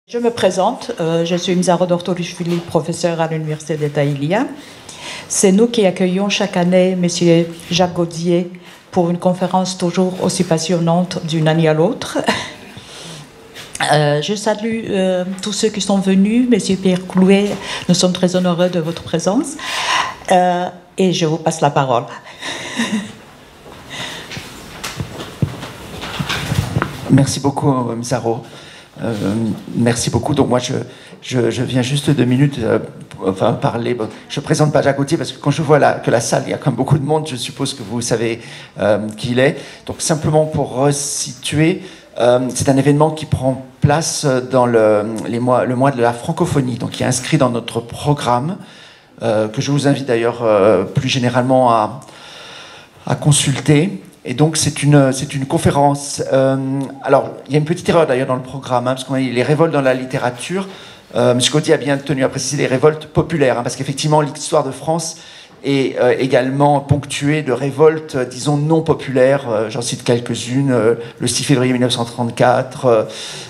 Je me présente, je suis Mzaro Dortorishvili, professeur à l'Université d'État Ilia. C'est nous qui accueillons chaque année M. Jacques Gaudier pour une conférence toujours aussi passionnante d'une année à l'autre. Je salue tous ceux qui sont venus. M. Pierre Clouet, nous sommes très honoreux de votre présence. Et je vous passe la parole. Merci beaucoup, Mzaro. Merci beaucoup. Donc moi, je viens juste 2 minutes parler. Bon, je ne présente pas Jacques Gaudier parce que quand je vois que la salle, il y a quand même beaucoup de monde, je suppose que vous savez qui il est. Donc simplement pour resituer, c'est un événement qui prend place dans le mois de la francophonie, donc qui est inscrit dans notre programme, que je vous invite d'ailleurs plus généralement à consulter. Et donc, c'est une conférence. Alors, il y a une petite erreur d'ailleurs dans le programme, parce qu'on a dit les révoltes dans la littérature. M. Gaudier a bien tenu à préciser les révoltes populaires, parce qu'effectivement, l'histoire de France est également ponctuée de révoltes, disons, non populaires. J'en cite quelques-unes. Le 6 février 1934,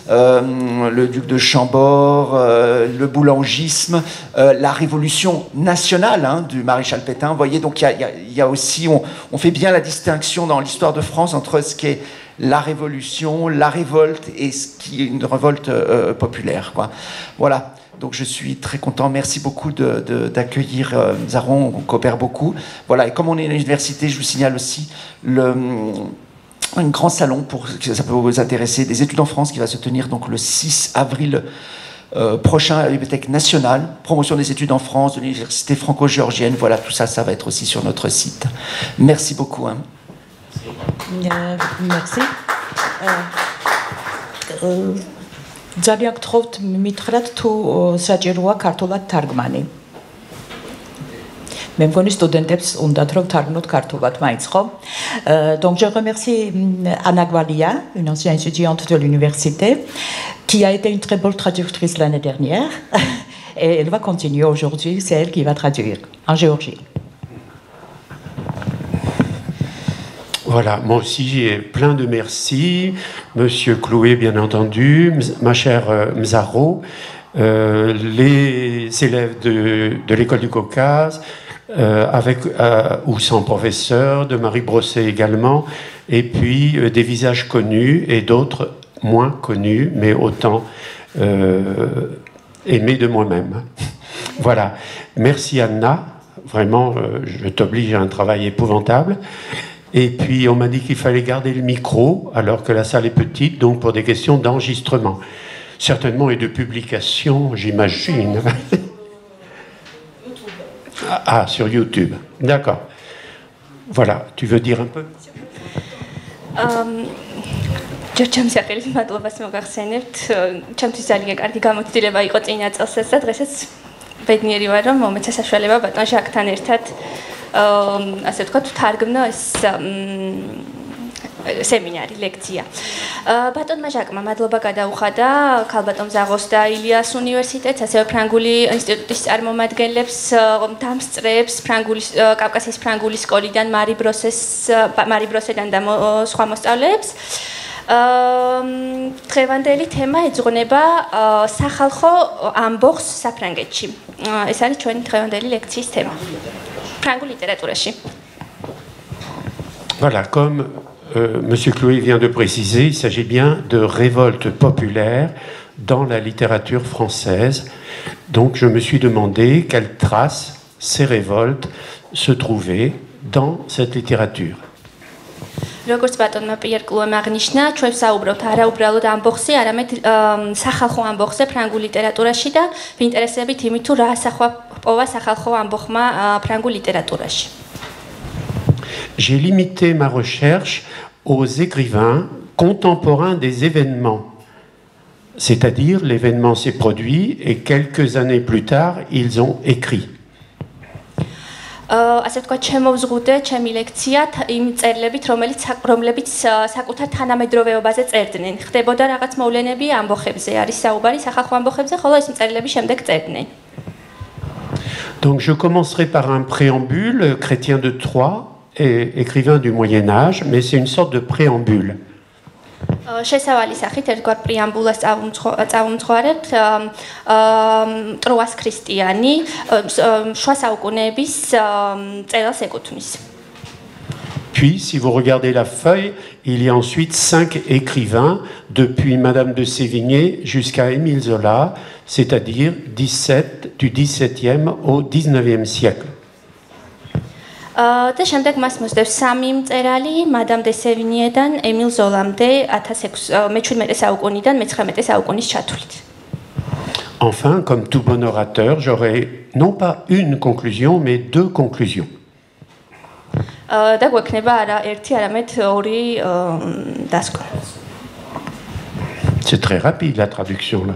le duc de Chambord, le boulangisme, la révolution nationale du maréchal Pétain. Vous voyez, donc il y a aussi, on fait bien la distinction dans l'histoire de France entre ce qui est la révolution, la révolte et ce qui est une révolte populaire, quoi. Voilà. Donc je suis très content. Merci beaucoup d'accueillir Zaron. On coopère beaucoup. Voilà. Et comme on est une université, je vous signale aussi un grand salon ça peut vous intéresser, des études en France qui va se tenir donc le 6 avril prochain à la Bibliothèque nationale. Promotion des études en France de l'université franco-géorgienne. Voilà, tout ça, ça va être aussi sur notre site. Merci beaucoup. Merci. ძალიან გთხოვთ მითხრათ თუ საჭიროა ქართულად თარგმანი. მე მგონი სტუდენტებს უნდათ რომ თარგმნოთ ქართულად მაინც ხო? Donc je remercie Anna Gvalia, une ancienne étudiante de l'université, qui a été une très bonne traductrice l'année dernière et elle va continuer aujourd'hui, c'est elle qui va traduire en géorgie. Voilà, moi aussi j'ai plein de merci, Monsieur Clouet bien entendu, ma chère Mzaro, les élèves de l'école du Caucase, avec ou sans professeur, de Marie Brosset également, et puis des visages connus et d'autres moins connus, mais autant aimés de moi-même. Voilà, merci Anna, vraiment je t'oblige à un travail épouvantable. Et puis, on m'a dit qu'il fallait garder le micro, alors que la salle est petite, donc pour des questions d'enregistrement. Certainement, et de publication, j'imagine. Ah, sur YouTube. D'accord. Voilà. Tu veux dire un peu ჩემს სახელის მადლობას მოგახსენებთ. ჩემთვის ძალიან კარგი გამოცდილება იყო წინა წელსაც და დღესაც ბედნიერი ვარ, რომ მომეცა საშუალება ბატონ ჟაკთან ერთად ასე ვთქვათ, თარგმნო ეს სემინარი, ლექცია. ბატონმა ჟაკმა მადლობა გადაუხადა ქალბატონ მზაღოს და ილიას უნივერსიტეტს, ასევე ფრანგული ინსტიტუტის წარმომადგენლებს, დამსწრეებს, კავკასიის ფრანგული სკოლიდან მარი ბროსედან და სხვა მოსწავლეებს. დღევანდელი თემა ეძღვნება სახალხო ამბოხს საფრანგეთში. ეს არის ჩვენი დღევანდელი ლექციის თემა. Voilà, comme M. Clouet vient de préciser, il s'agit bien de révoltes populaires dans la littérature française. Donc je me suis demandé quelles traces ces révoltes se trouvaient dans cette littérature. როგორც ბატონმა პიერ კლუემ აღნიშნა, ჩვენ საუბრობთ არაუბრალოდ ამბოხზე, არამედ სახალხო ამბოხზე ფრანგულ ლიტერატურაში და ვინტერესებით იმით, თუ რა ასახვა პოვა სახალხო ამბოხმა ფრანგულ ლიტერატურაში. J'ai limité ma recherche aux écrivains contemporains des événements. C'est-à-dire, l'événement s'est produit et quelques années plus tard, ils ont écrit. ასე ვთქვათ, შემოვზღუდე ჩემი ლექცია იმ წერილებით, რომლებიც საკუთარ თანამედროვეობაზე წერდნენ. ხდებოდა რაღაც მოვლენები ამბოხებზე, არის საუბარი სახალხო ამბოხებზე, ხოლო ეს წერილები შემდეგ წერდნენ. Donc je commencerai par un préambule, Chrétien de Troyes, écrivain du Moyen Âge, mais c'est une sorte de préambule. შესავალი სახით ერთგვარ პრეამბულას წავუმძღვარებთ ტროას ქრისტიანი შუა საუკუნეების წერილს ეკუთვნის. Puis, si vous regardez la feuille, il y a ensuite 5 écrivains, depuis Madame de Sévigné jusqu'à Émile Zola, c'est-à-dire du XVIIe au XIXe siècle. და შემდეგ მას მოსდევს 3 მწერალი Madame de Sévigné-დან Émile Zola-მდე 17 საუკუნიდან 19 საუკუნის ჩათვლით. Enfin, comme tout bon orateur, j'aurai non pas une conclusion, mais 2 conclusions. და გვექნება არა ერთი, არამედ 2 დასკვნა. C'est très rapide la traduction là.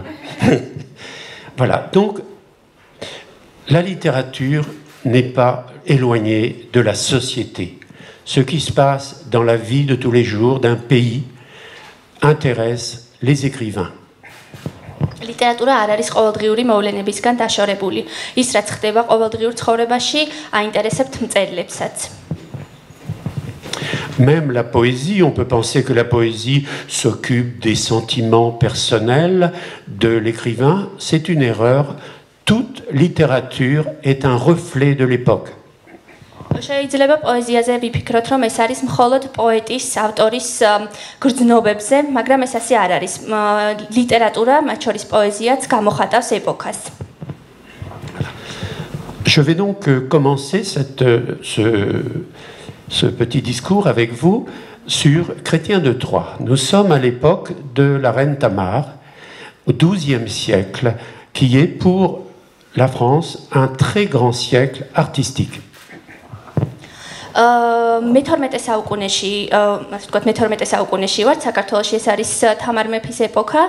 Voilà, donc la littérature n'est pas éloignée de la société. Ce qui se passe dans la vie de tous les jours d'un pays intéresse les écrivains. ლიტერატურა არ არის ყოველდღიური მოვლენებისგან დაშორებული. ის რაც ხდება ყოველდღიურ ცხოვრებაში, აინტერესებთ მწერლებსაც. Même la poésie, on peut penser que la poésie s'occupe des sentiments personnels de l'écrivain. C'est une erreur. Toute littérature est un reflet de l'époque. შეიძლება პოეზიაზე ვიფიქროთ, რომ ეს არის მხოლოდ პოეტის, ავტორის გრძნობებზე, მაგრამ ეს ასე არ არის. ლიტერატურა, მათ შორის პოეზიაც გამოხატავს ეპოქას. Je vais donc commencer ce petit discours avec vous sur Chrétien de Troyes. Nous sommes à l'époque de la reine Tamar, au XIIe siècle, qui est pour la France un très grand siècle artistique. მე-12 საუკუნეში, ასე ვთქვათ, მე-12 საუკუნეში ვართ, საქართველოში ეს არის თამარ მეფის ეპოქა,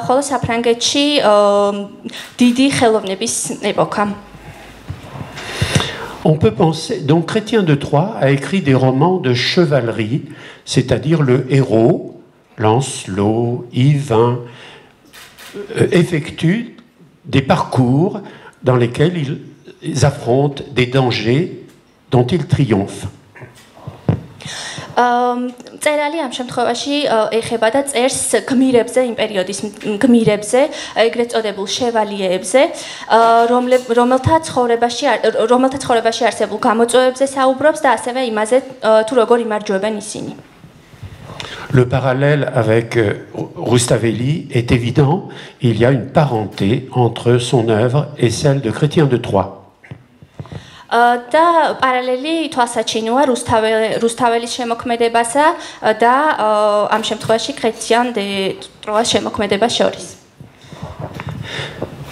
ხოლო საფრანგეთში დიდი ხელოვნების ეპოქა. On peut penser, donc Chrétien de Troyes a écrit des romans de chevalerie, c'est-à-dire le héros, Lancelot, Yvain, effectue des parcours dans lesquels ils affrontent des dangers dont ils triomphent. წერალი ამ შემთხვევაში ეხება და წერს გმირებზე, იმ პერიოდის გმირებზე, ეგრეთ წოდებულ შევალიეებზე, რომელთა ცხოვრებაში არსებულ გამოწვევებზე საუბრობს და ასევე იმაზე, თუ როგორ იმარჯვებენ ისინი. Le parallèle avec Roustavéli est évident. Il y a une parenté entre son œuvre et celle de Chrétien de Troyes. და პარალელი თვალსაჩინოა რუსთაველის შემოქმედებასა და ამ შემთხვევაში Chrétien de Troyes შემოქმედებას შორის.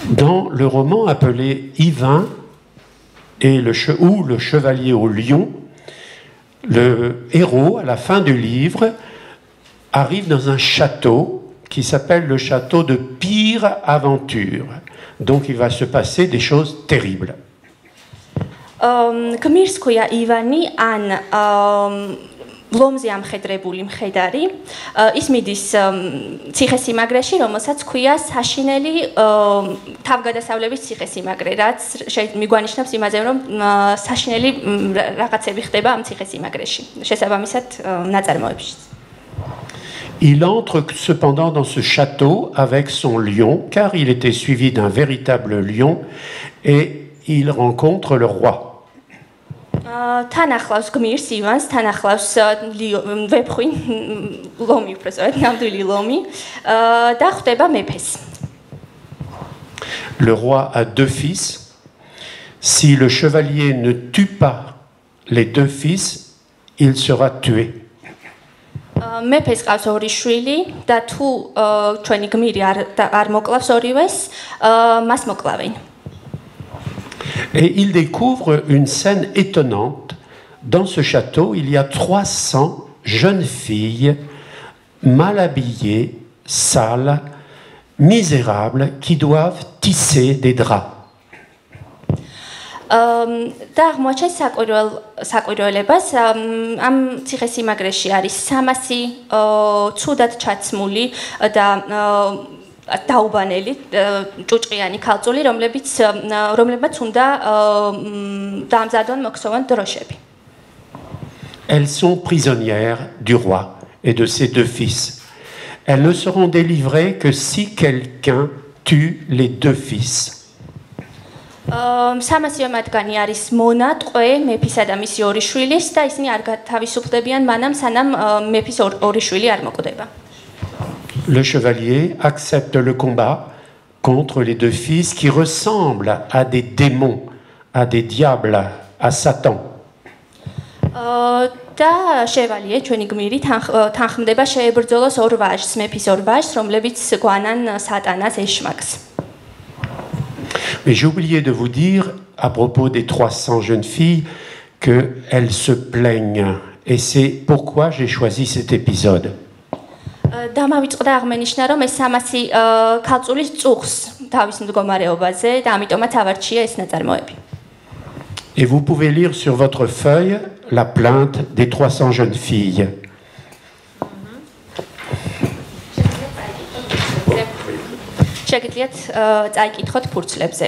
Dans le roman appelé Yvain ou le chevalier au lion, le héros, à la fin du livre, arrive dans un château qui s'appelle le château de Pire Aventure. Donc il va se passer des choses terribles. გმირს ქვია ივანი ან ლომზე ამხედრებული მხედარი. ის მიდის ციხესიმაგრეში, რომელსაც ქვია საშინელი თავგადასავლების ციხესიმაგრე, რაც მიგვანიშნავს იმაზე, რომ საშინელი რაღაცები ხდება ამ ციხესიმაგრეში, შესაბამისად ნაწარმოებში. Il entre cependant dans ce château avec son lion, car il était suivi d'un véritable lion, et il rencontre le roi. თან ახლავს გმირს ივანს, თან ახლავს ვეფხვი ლომი, უბრალოდ ნამდვილი ლომი და ხვდება მეფეს. Le roi a 2 fils. Si le chevalier ne tue pas les 2 fils, il sera tué. მეფეს ყავს 2 შვილი და თუ ჩვენი გმირი არ მოკლავს ორივეს, მას მოკლავენ. Et il découvre une scène étonnante. Dans ce château, il y a 300 jeunes filles mal habillées, sales, misérables, qui doivent tisser des draps. და აღმოაჩენს საკვირველებას ამ ციხესიმაგრეში არის 300 ცუდად ჩაცმული და დაუბანელი ჭუჭყიანი ქალწული, რომლებმაც უნდა დაამზადონ მოქსოვან დროშები. Elles sont prisonnières du roi et de ses 2 fils. elles ne seront délivrées que si quelqu'un tue les deux fils. სამასიო მათგანი არის მონა, ტყვე, მეფისა და მისი ორი შვილის და ისინი არ გათავისუფლებიან მანამ სანამ მეფის ორი შვილი არ მოკვდება. Le chevalier accepte le combat contre les deux fils qui ressemblent à des démons, à des diables, à Satan. და შევალიე ჩვენი გმირი თანხმდება შეებრძოლოს ორ ვაჟს, მეფის ორ ვაჟს, რომლებიც გვანან სატანას ეშმაკს. Mais j'ai oublié de vous dire, à propos des 300 jeunes filles, qu'elles se plaignent. Et c'est pourquoi j'ai choisi cet épisode. დამავიწყდა აღმენიშნა, რომ ეს 300 ქალწულის წუხს თავის მდგომარეობაზე და ამიტომაც ავარჩია ეს ნაწარმოები. Et vous pouvez lire sur votre feuille la plainte des 300 jeunes filles. შეგიძლიათ წაიკითხოთ ფურცლებზე.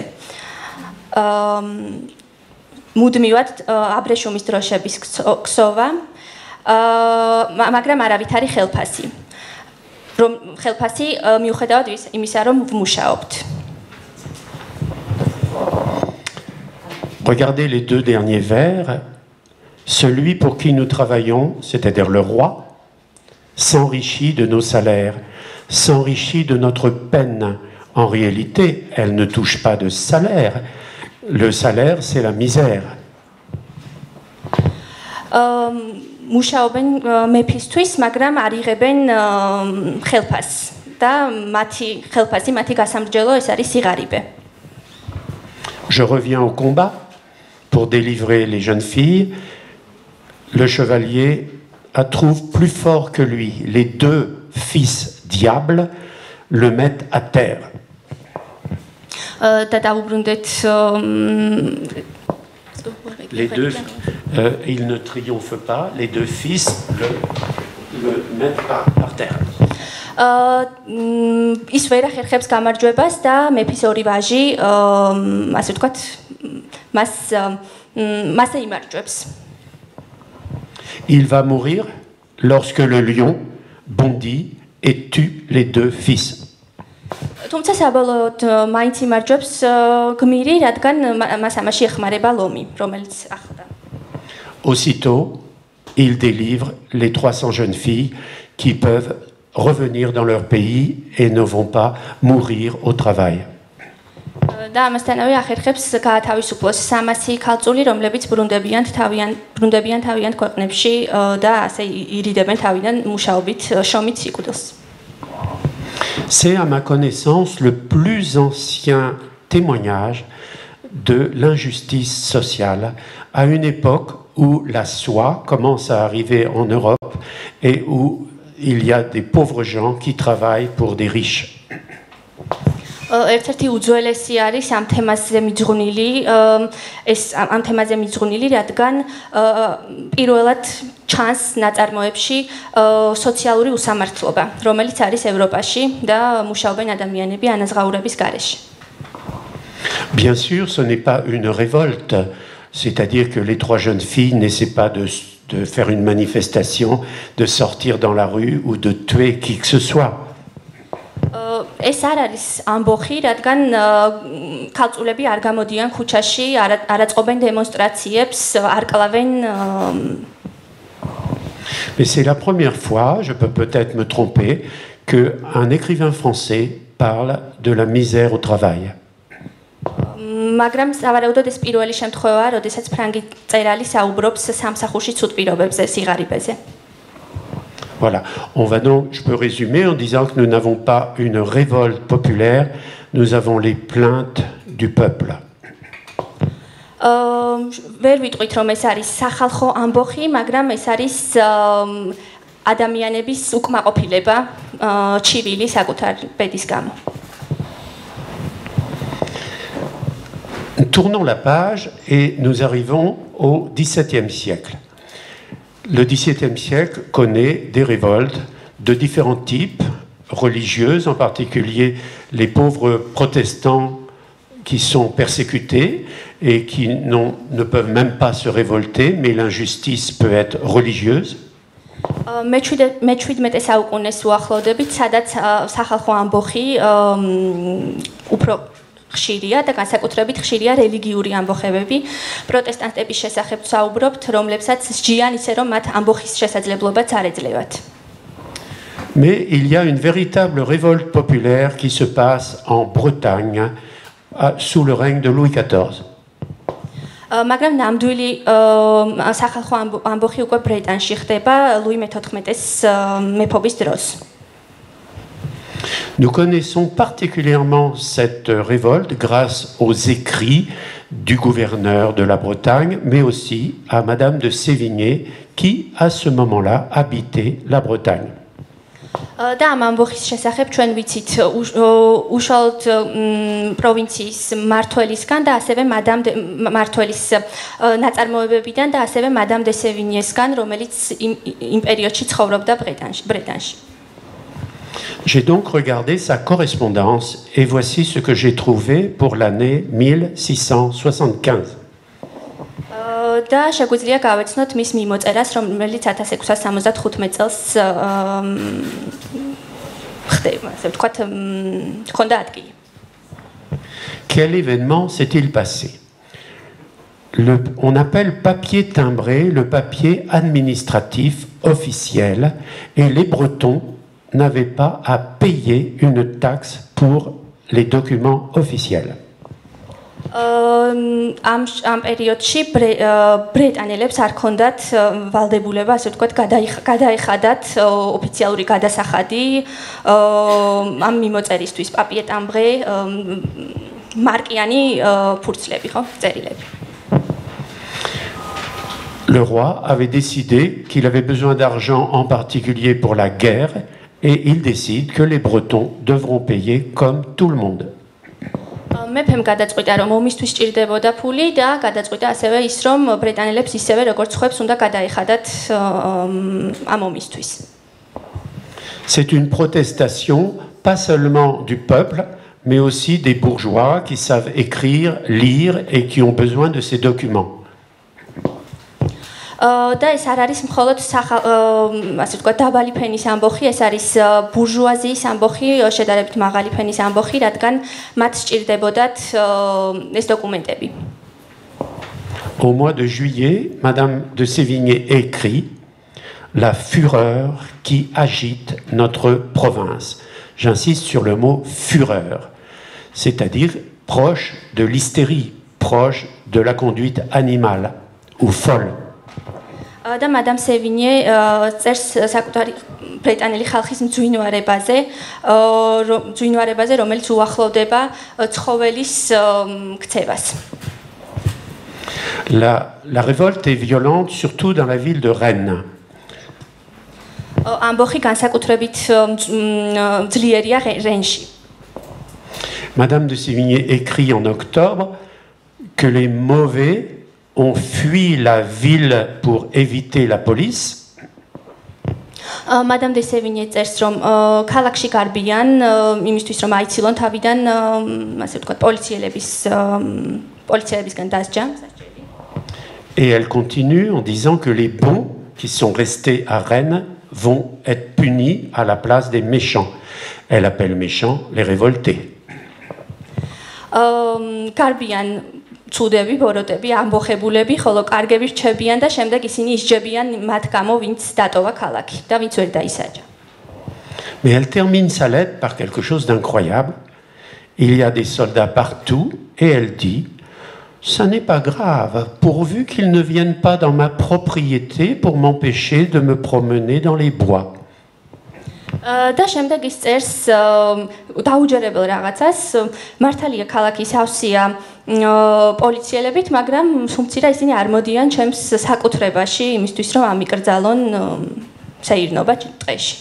მუდმივად აბრეშუმის დროშების ქსოვა, მაგრამ არავით არის ხელფასი. რომ ხელფასი მიუხედავად იმისა, რომ ვმუშაობთ. Regardez les deux derniers vers. Celui pour qui nous travaillons, c'est-à-dire le roi, s'enrichit de nos salaires, s'enrichit de notre peine. En réalité, elle ne touche pas de salaire. Le salaire, c'est la misère. მუშაობენ მეფისთვის, მაგრამ არ იღებენ ხელფასს და მათი ხელფასი, მათი გასამრჯელო ეს არის სიღარიბე. Je reviens au combat pour délivrer les jeunes filles. Le chevalier trouve plus fort que lui. Les deux fils diables le mettent à terre. Les deux, il ne triomphe pas. Les deux fils le mettent par terre. ის ვერ ახერხებს გამარჯვებას და მეფის ორი ვაჟი, ასე ვთქვათ, მასზე იმარჯვებს. Il va mourir lorsque le lion bondit et tue les deux fils. თუმცა საბოლოოდ მაინც იმარჯვებს გმირი, რადგან მას ამაში ეხმარება ლომი, რომელიც ახლდა. Aussitôt, il délivre les 300 jeunes filles qui peuvent revenir dans leur pays et ne vont pas mourir au travail. და ამასთანავე ახერხებს გაათავისუფლოს 300 ქალწული, რომლებიც ბრუნდებიან თავიანთ ქვეყნებში და ასე ირიდებენ თავიდან მუშაობით, შრომით სიკვდილს. C'est à ma connaissance le plus ancien témoignage de l'injustice sociale à une époque où la soie commence à arriver en Europe et où il y a des pauvres gens qui travaillent pour des riches. ერთ-ერთი უძველესი არის ამ თემაზე მიძღვნილი, რადგან პირველად ჩანს ნაწარმოებში სოციალური უსამართლობა, რომელიც არის ევროპაში და მუშაობენ ადამიანები ანაზღაურების გარეშე. Bien sûr, ce n'est pas une révolte, c'est-à-dire que les 3 jeunes filles n'essaient pas de faire une manifestation, de sortir dans la rue ou de tuer qui que ce soit. ეს არ არის ამბოხი, რადგან ქალწულები არ გამოდიან ქუჩაში, არ აწყობენ დემონსტრაციებს, არ კლავენ. Mais c'est la première fois, je peux peut-être me tromper, qu'un écrivain français parle de la misère au travail. მაგრამ სავარაუდოდ ეს პირველი შემთხვევაა, როდესაც ფრანგი მწერალი საუბრობს სამსახურში ცუდ პირობებზე, სიღარიბეზე. Voilà. On va donc, je peux résumer en disant que nous n'avons pas une révolte populaire, nous avons les plaintes du peuple. ვერ ვიტყვით რომ ეს არის სახალხო ამბოხი, მაგრამ ეს არის ადამიანების უკმაყოფილება, ჩივილი საკუთარ ბედის გამო. Tournons la page et nous arrivons au XVIIe siècle. Le XVIIe siècle connaît des révoltes de différents types, religieuses en particulier, les pauvres protestants qui sont persécutés et qui ne peuvent même pas se révolter, mais l'injustice peut être religieuse. მე-17 საუკუნეს უახლოვდებით, სადაც სახალხო ამბოხი უფრო ხშირია და განსაკუთრებით ხშირია რელიგიური ამბოხებები. პროტესტანტების შესახებ საუბრობთ, რომლებსაც სჯიან ისე, რომ მათ ამბოხის შესაძლებლობაც არ ეძლევათ. Mais il y a une véritable révolte populaire qui se passe en Bretagne sous le règne de Louis XIV. მაგრამ ნამდვილი სახალხო ამბოხი უკვე ბრეტანში ხდება ლუი მე-14-ის მეფობის დროს. Nous connaissons particulièrement cette révolte grâce aux écrits du gouverneur de la Bretagne, mais aussi à Madame de Sévigné, qui, à ce moment-là, habitait la Bretagne. და ამ ამბოხის შესახებ ჩვენ ვიცით უშუალოდ პროვინციის მმართველისგან და ასევე მმართველის ნაწარმოებებიდან და ასევე მადამ დე სევინიესგან, რომელიც იმ პერიოდში ცხოვრობდა ბრეტანში. J'ai donc regardé sa correspondance et voici ce que j'ai trouvé pour l'année 1675. და შეგვიძლია გავეცნოთ მის მიმოწერას, რომელიც 1675 წელს ხდება, ასე ვთქვათ, ხონდა ადგილი. Quel événement s'est-il passé? On appelle papier timbré le papier administratif officiel et les Bretons n'avaient pas à payer une taxe pour les documents officiels. ამ პერიოდში ბრეტანელებს არ ქონდათ ვალდებულება, ასე ვთქვათ, გადაეხადათ ოფიციალური გადასახადი ამ მიმოწერისთვის, papier timbré, მარკიანი ფურცლები, ხო, წერილები. Le roi avait décidé qu'il avait besoin d'argent en particulier pour la guerre et il décide que les Bretons devront payer comme tout le monde. მეფემ გადაწყვიტა, რომ ომისთვის სჭირდებოდა ფული და გადაწყვიტა ასევე ის, რომ ბრეტანელებს ისევე როგორც სხვებს უნდა გადაეხადათ ამ ომისთვის. C'est une protestation pas seulement du peuple, mais aussi des bourgeois qui savent écrire, lire et qui ont besoin de ces documents. და ეს არ არის მხოლოდ ასე ვთქვათ დაბალი ფენის ამბოხი, ეს არის ბურჟუაზიის ამბოხი, შედარებით მაღალი ფენის ამბოხი, რადგან მათ სჭირდებოდათ ეს დოკუმენტები. Au mois de juillet, Madame de Sévigné écrit la fureur qui agite notre province. J'insiste sur le mot fureur, c'est-à-dire proche de l'hystérie, proche de la conduite animale ou folle. და მადამ სევინიე წერს საკუთარი ბრეტანელი ხალხის მძვინვარებაზე, რომელიც უახლოვდება ცხოველის ქცევას. La révolte est violente surtout dans la ville de Rennes. ამბოხი განსაკუთრებით ძლიერია რენში. Madame de Sévigné écrit en octobre que les mauvais ont fui la ville pour éviter la police. Madame de Sévigné წერს, რომ ქალაქში გარბიან იმისთვის, რომ აიცილონ თავიდან, ასე ვთქვათ, პოლიციელებისგან დასჯა. Et elle continue en disant que les bons qui sont restés à Rennes vont être punis à la place des méchants. Elle appelle méchants les révoltés. გარბიან ცუდები, ბოროტები, ამბოხებულები, ხოლო კარგები რჩებიან და შემდეგ ისინი ისჯებიან მათ გამო, ვინც დატოვა ქალაქი და ვინც ვერ დაისაჯა. Mais elle termine sa lettre par quelque chose d'incroyable. Il y a des soldats partout et elle dit « Ça n'est pas grave, pourvu qu'ils ne viennent pas dans ma propriété pour m'empêcher de me promener dans les bois. » და შემდეგ ის წერს დაუჯერებელ რაღაცას, მართალია ქალაქის ავსია პოლიციელებით, მაგრამ სუმცირა ისინი არ მოდიან ჩემს საკუთრებაში იმისთვის, რომ ამიკრძალონ საირნობა ტყეში.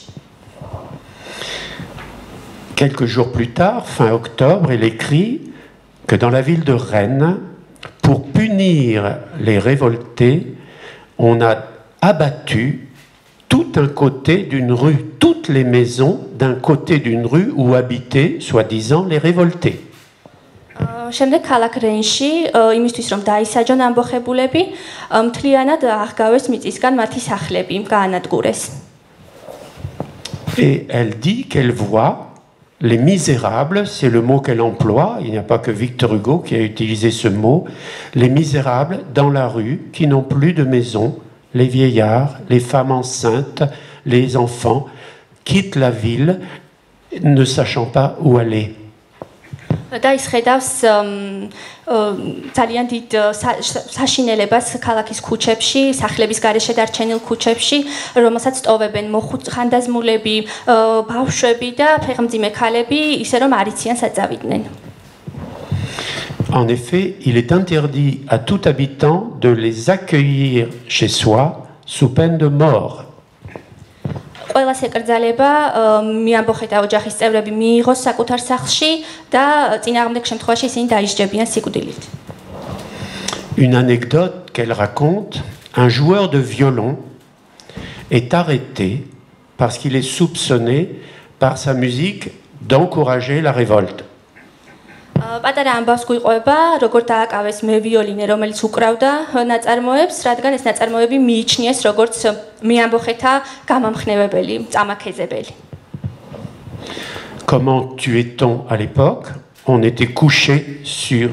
Quelques jours plus tard, fin octobre, elle écrit que dans la ville de Rennes, pour punir les révoltés, on a abattu tout un côté d'une rue, toutes les maisons d'un côté d'une rue où habitaient, soi-disant, les révoltés. შემდეგ ქალაქ რენში იმისთვის რომ დაისაჯონ ამბოხებულები, მთლიანად აღგავეს მიწისგან მათი სახლები, გაანადგურეს. Et elle dit qu'elle voit les misérables, c'est le mot qu'elle emploie, il n'y a pas que Victor Hugo qui a utilisé ce mot, les misérables dans la rue qui n'ont plus de maison, les vieillards, les femmes enceintes, les enfants, quittent la ville ne sachant pas où aller. და ის ხედავს ძალიან დიდ საშინელებას ქალაქის ქუჩებში, სახლების გარეშე დარჩენილ ქუჩებში, რომელსაც ტოვებენ ხანდაზმულები, ბავშვები და ფეხმძიმე ქალები, ისე რომ არ იციან საწავიდნენ. En effet, il est interdit à tout habitant de les accueillir chez soi sous peine de mort. ყველას ეკრძალება მიამბოხეთ ოჯახის წევრები მიიღოს საკუთარ სახლში და წინააღმდეგ შემთხვევაში ისინი დაისჯებიან სიკვდილით. Une anecdote qu'elle raconte, un joueur de violon est arrêté parce qu'il est soupçonné par sa musique d'encourager la révolte. პატარა ამბავს გვიყვება, როგორ დააკავეს მევიოლინე, რომელიც უკრავდა ნაწარმოებს, რადგან ეს ნაწარმოები მიიჩნიეს როგორც მიამბოხეთა გამამხნევებელი, წამაქეზებელი. Comment tuait-on à l'époque? On était couché sur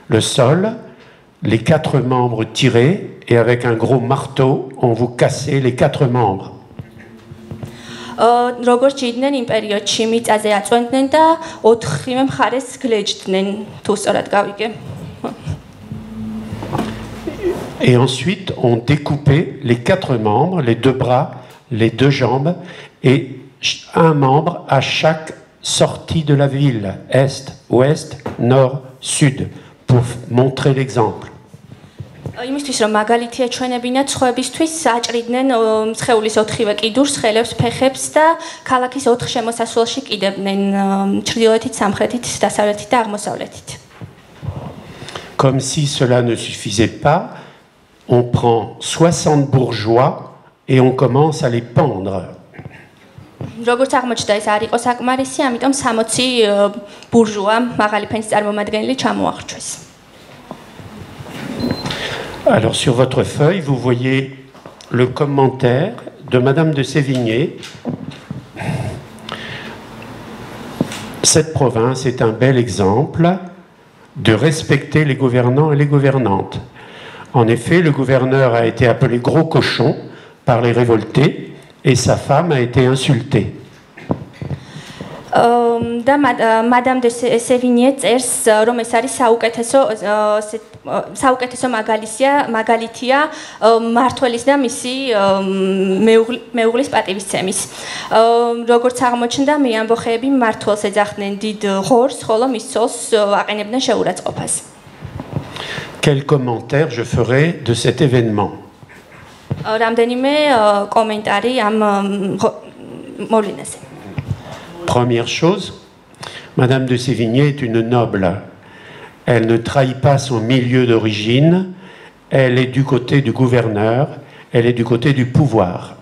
le sol, les 4 membres tirés, et avec un gros marteau, on vous cassait les 4 membres. როგორც ჭიდნენ იმ პერიოდში მიწაზე აწვენდნენ და 4 მხარეს გლეჯდნენ, თუ სწორად გავიგე. Et ensuite, on découpait les 4 membres, les 2 bras, les 2 jambes, et un membre à chaque sortie de la ville, est, ouest, nord, sud, pour montrer l'exemple. იმისთვის რომ მაგალითი ეჩვენებინათ სხვებისთვის აჭრიდნენ სხეულის 4-ვე კიდურს, ხელებს, ფეხებს და ქალაქის 4 შემოსასვლელში კიდებდნენ ჩრდილოეთით, სამხრეთით, დასავლეთით და აღმოსავლეთით. Comme si cela ne suffisait pas, on prend 60 bourgeois et on commence à les pendre. როგორც აღმოჩნდა, ეს არ იყო საკმარისი, ამიტომ 60 ბურჟუა, მაღალი ფენის წარმომადგენელი ჩამოახრჩვეს. Alors sur votre feuille, vous voyez le commentaire de Madame de Sévigné. Cette province est un bel exemple de respecter les gouvernants et les gouvernantes. En effet, le gouverneur a été appelé gros cochon par les révoltés et sa femme a été insultée. და Madame de Sévigné წერს, რომ ეს არის საუკეთესო მაგალითია მმართველის და მისი მეუღლის პატივისცემის. როგორც აღმოჩნდა, მეამბოხეები მმართველს ეძახდნენ დიდ ღორს, ხოლო მის ცოლს აყენებდნენ შეურაცხყოფას. Quel commentaire je ferai de cet événement? რამდენიმე კომენტარი ამ მოვლენაზე. Première chose, Madame de Sévigné est une noble. Elle ne trahit pas son milieu d'origine, elle est du côté du gouverneur, elle est du côté du pouvoir.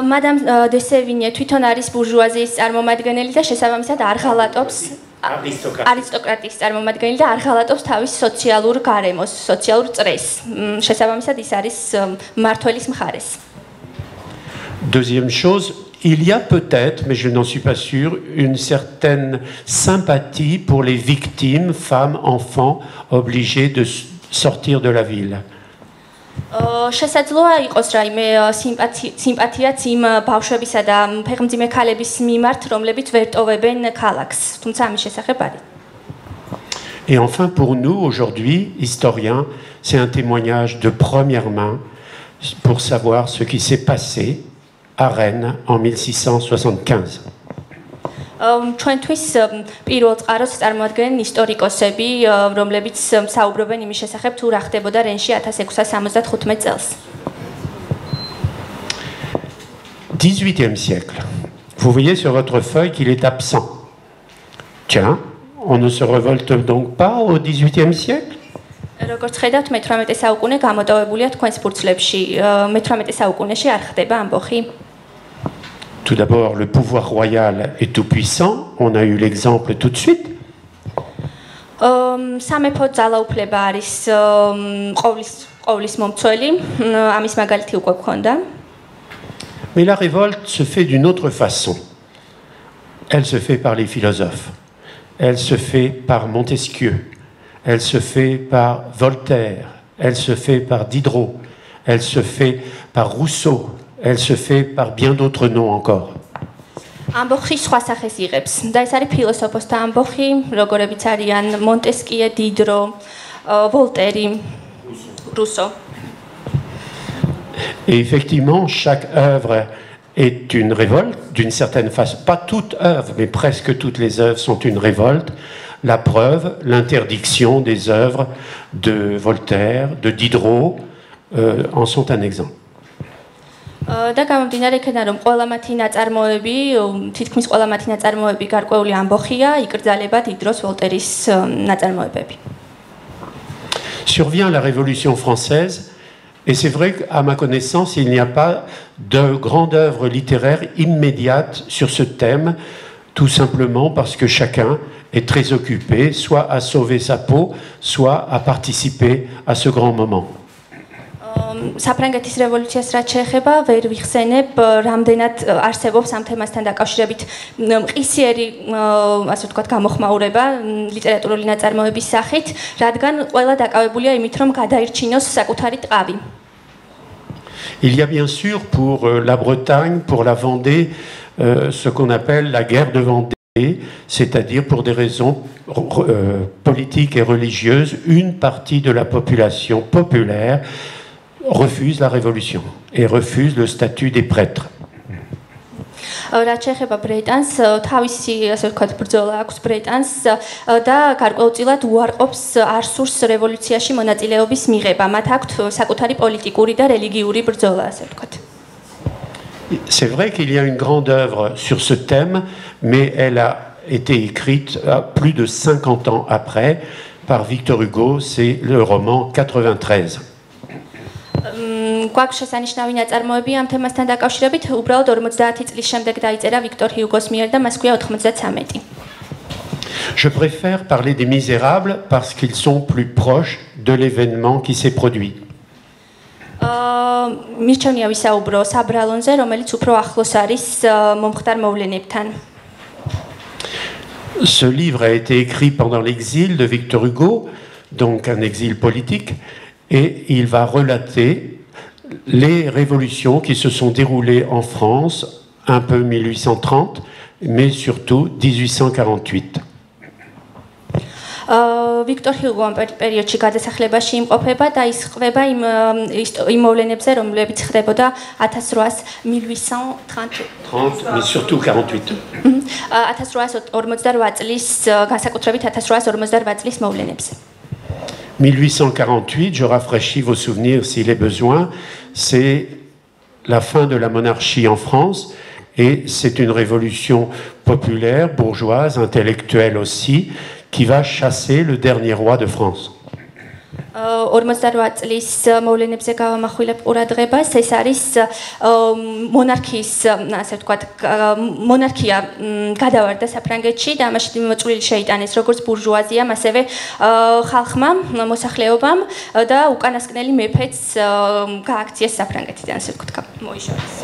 Madame de Sévigné თვითონ არის ბურჟუაზიის წარმომადგენელი და შესაბამისად არ ღალატობს არისტოკრატიის წარმომადგენელი და არ ღალატობს თავის სოციალურ გარემოს, სოციალურ წრეს. შესაბამისად ის არის მმართველის მხარეს. Deuxième chose, il y a peut-être, mais je n'en suis pas sûr, une certaine sympathie pour les victimes, femmes, enfants, obligés de sortir de la ville. შესაძლოა იყოს რაიმე სიმპათიაც იმ ბავშვებისა და ფეხმძიმე ქალების მიმართ, რომლებიც ვერ ტოვებენ ქალაქს, თუმცა ამის შესახებ არის. Et enfin, pour nous, aujourd'hui, historiens, c'est un témoignage de première main pour savoir ce qui s'est passé à Rennes en 1675. ჩვენთვის პირველ წყაროს წარმოადგენენ ისტორიკოსები, რომლებიც საუბრობენ იმის შესახებ, თუ რა ხდებოდა რენში 1675 წელს. 18e siècle. Vous voyez sur votre feuille qu'il est absent. Tiens, on ne se révolte donc pas au 18e siècle? როგორც ხედავთ, მე-18 საუკუნე გამოტოვებულია თქვენს ფურცლებში. მე-18 საუკუნეში არ ხდება ამბოხი. Tout d'abord, le pouvoir royal est tout puissant. On a eu l'exemple tout de suite. სამეფო ძალაუფლება არის ყოვლის მომცველი, ამის მაგალითი უკვე გქონდა. Mais la révolte se fait d'une autre façon. Elle se fait par les philosophes. Elle se fait par Montesquieu. Elle se fait par Voltaire. Elle se fait par Diderot. Elle se fait par Rousseau. Elle se fait par bien d'autres noms encore. ამბოხი სხვა სახეს იღებს. და ეს არის ფილოსოფოსთა ამბოხი, როგორებიც არიან მონტესკიე, დიდრო, ვოლტერი, რუსო. Et effectivement, chaque œuvre est une révolte, d'une certaine façon. Pas toute œuvre, mais presque toutes les œuvres sont une révolte. La preuve, l'interdiction des œuvres de Voltaire, de Diderot, en sont un exemple. და გამომდინარე იქიდან რომ ყველა მათი ნაწარმოები, თითქმის ყველა მათი ნაწარმოები გარკვეული ამბოხია, იკრძალება დიდროს ვოლტერის ნაწარმოებები. Survient la Révolution française, et c'est vrai qu'à ma connaissance, il n'y a pas de grande œuvre littéraire immédiate sur ce thème, tout simplement parce que chacun est très occupé, soit à sauver sa peau, soit à participer à ce grand moment. საფრანგეთის რევოლუციას რაც შეეხება, ვერ ვიხსენებ, რამდენად არსებობს ამ თემასთან დაკავშირებით მყისიერი, ასე ვთქვათ, გამოხმაურება ლიტერატურული ნაწარმოების სახით, რადგან ყველა დაკავებულია იმით, რომ გადაირჩინოს საკუთარი ტყავი. Il y a bien sûr pour la Bretagne, pour la Vendée, ce qu'on appelle la guerre de Vendée, c'est-à-dire pour des raisons politiques et religieuses, une partie de la population populaire refuse la révolution et refuse le statut des prêtres. რაც შეეხება ბრეტანს, თავისი, ასე ვთქვათ, ბრძოლა აქვს ბრეტანს და გარკვეულწილად უარყოფს არ სურს რევოლუციაში მონაწილეობის მიღება. მათ აქვთ საკუთარი პოლიტიკური და რელიგიური ბრძოლა, ასე ვთქვათ. C'est vrai qu'il y a une grande œuvre sur ce thème, mais elle a été écrite plus de 50 ans après par Victor Hugo, c'est le roman 93. გვაქვს შესანიშნავი ნაწარმოები ამ თემასთან დაკავშირებით, უბრალოდ 50 წლის შემდეგ დაიწერა ვიქტორ ჰიუგოს მიერ და მას ქვია 93. Je préfère parler des Misérables parce qu'ils sont plus proches de l'événement qui s'est produit. მირჩევნია ვისაუბრო საბრალონზე, რომელიც უფრო ახლოს არის მომხდარ მოვლენებთან. Ce livre a été écrit pendant l'exil de Victor Hugo, donc un exil politique, et il va relater les révolutions qui se sont déroulées en France, un peu 1830, mais surtout 1848. ვიქტორ ჰიუგო ამ პერიოდში გადასახლებაში იმყოფება და ის ხვდება იმ მოვლენებზე, რომლებიც ხდებოდა 1830, mais surtout 48. 1848 წლის, განსაკუთრებით 1848 წლის მოვლენებზე. 1848, je rafraîchis vos souvenirs s'il est besoin, c'est la fin de la monarchie en France et c'est une révolution populaire, bourgeoise, intellectuelle aussi, qui va chasser le dernier roi de France. 48 წლის მოვლენებზე გავამახვილებ ყურადღებას, ეს არის მონარქიის, ასე ვთქვათ, მონარქია გადავარდა საფრანგეთში და ამაში მოწვლილი შეიტანეს როგორც ბურჟუაზიამ, ასევე ხალხმა, მოსახლეობამ და უკანასკნელი მეფეც გააქციეს საფრანგეთიდან, ასე ვთქვათ, მოიშორეს.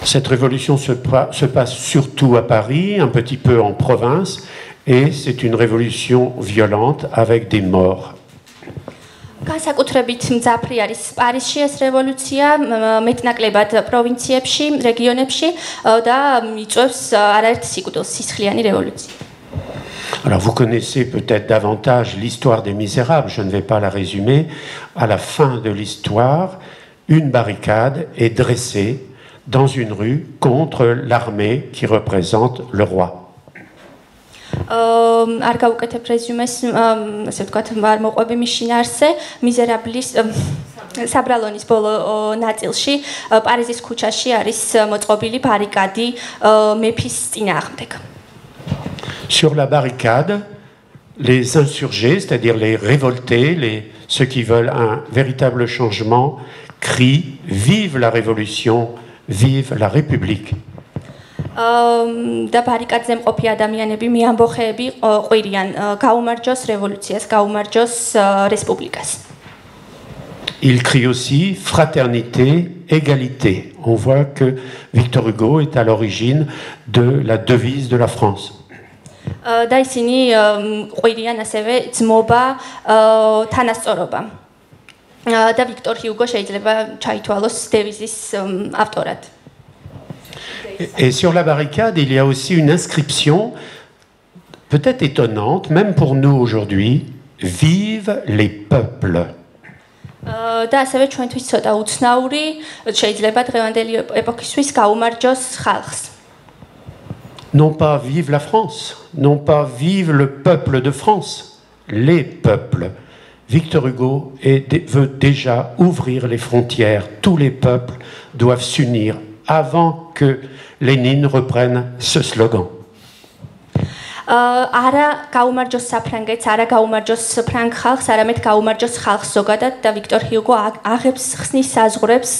Cette révolution se passe surtout à Paris, un petit peu en province, et c'est une révolution violente avec des morts. განსაკუთრებით მძაფრი არის პარიზში ეს რევოლუცია, მეტნაკლებად პროვინციებში, რეგიონებში და იწვევს არაერთ სიკვდილს, სისხლიანი რევოლუცია. Alors vous connaissez peut-être davantage l'histoire des Misérables, je ne vais pas la résumer. À la fin de l'histoire, une barricade est dressée dans une rue contre l'armée qui représente le roi. არ გავუკეთებ რეზუმეს, ასე ვთქვათ, არ მოყვები მის შინაარსზე, მიზერაბლის საბრალონის ბოლო ნაწილში, პარიზის ქუჩაში არის მოწყობილი ბარიკადი მეფის წინააღმდეგ. Sur la barricade, les insurgés, c'est-à-dire les révoltés, ceux qui veulent un véritable changement, crient « Vive la Révolution, vive la République ». და ბარიკადზე მყოფი ადამიანები, მიამბოხეები ყვირიან გაუმარჯოს რევოლუციას, გაუმარჯოს რესპუბლიკას. Il crie aussi fraternité, égalité. On voit que Victor Hugo est à l'origine de la devise de la France. და ისინი ყვირიან ასევე ძმობა, თანასწორობა. და ვიქტორ ჰიუგო შეიძლება ჩაითვალოს დევიზის ავტორად. Et sur la barricade, il y a aussi une inscription, peut-être étonnante, même pour nous aujourd'hui, vive les peuples. და ასევე ჩვენთვის ცოტა უცნაური, შეიძლება დღევანდელი ეპოქისთვის გაუმარჯოს ხალხს. Non pas vive la France, non pas vive le peuple de France, les peuples. Victor Hugo veut déjà ouvrir les frontières. Tous les peuples doivent s'unir avant que Lénine reprenne ce slogan. არა გაუმარჯოს საფრანგეთს, არა გაუმარჯოს ფრანგ ხალხს, არამედ გაუმარჯოს ხალხს ზოგადად და ვიქტორ ჰიუგო აღებს ხსნის საზღვრებს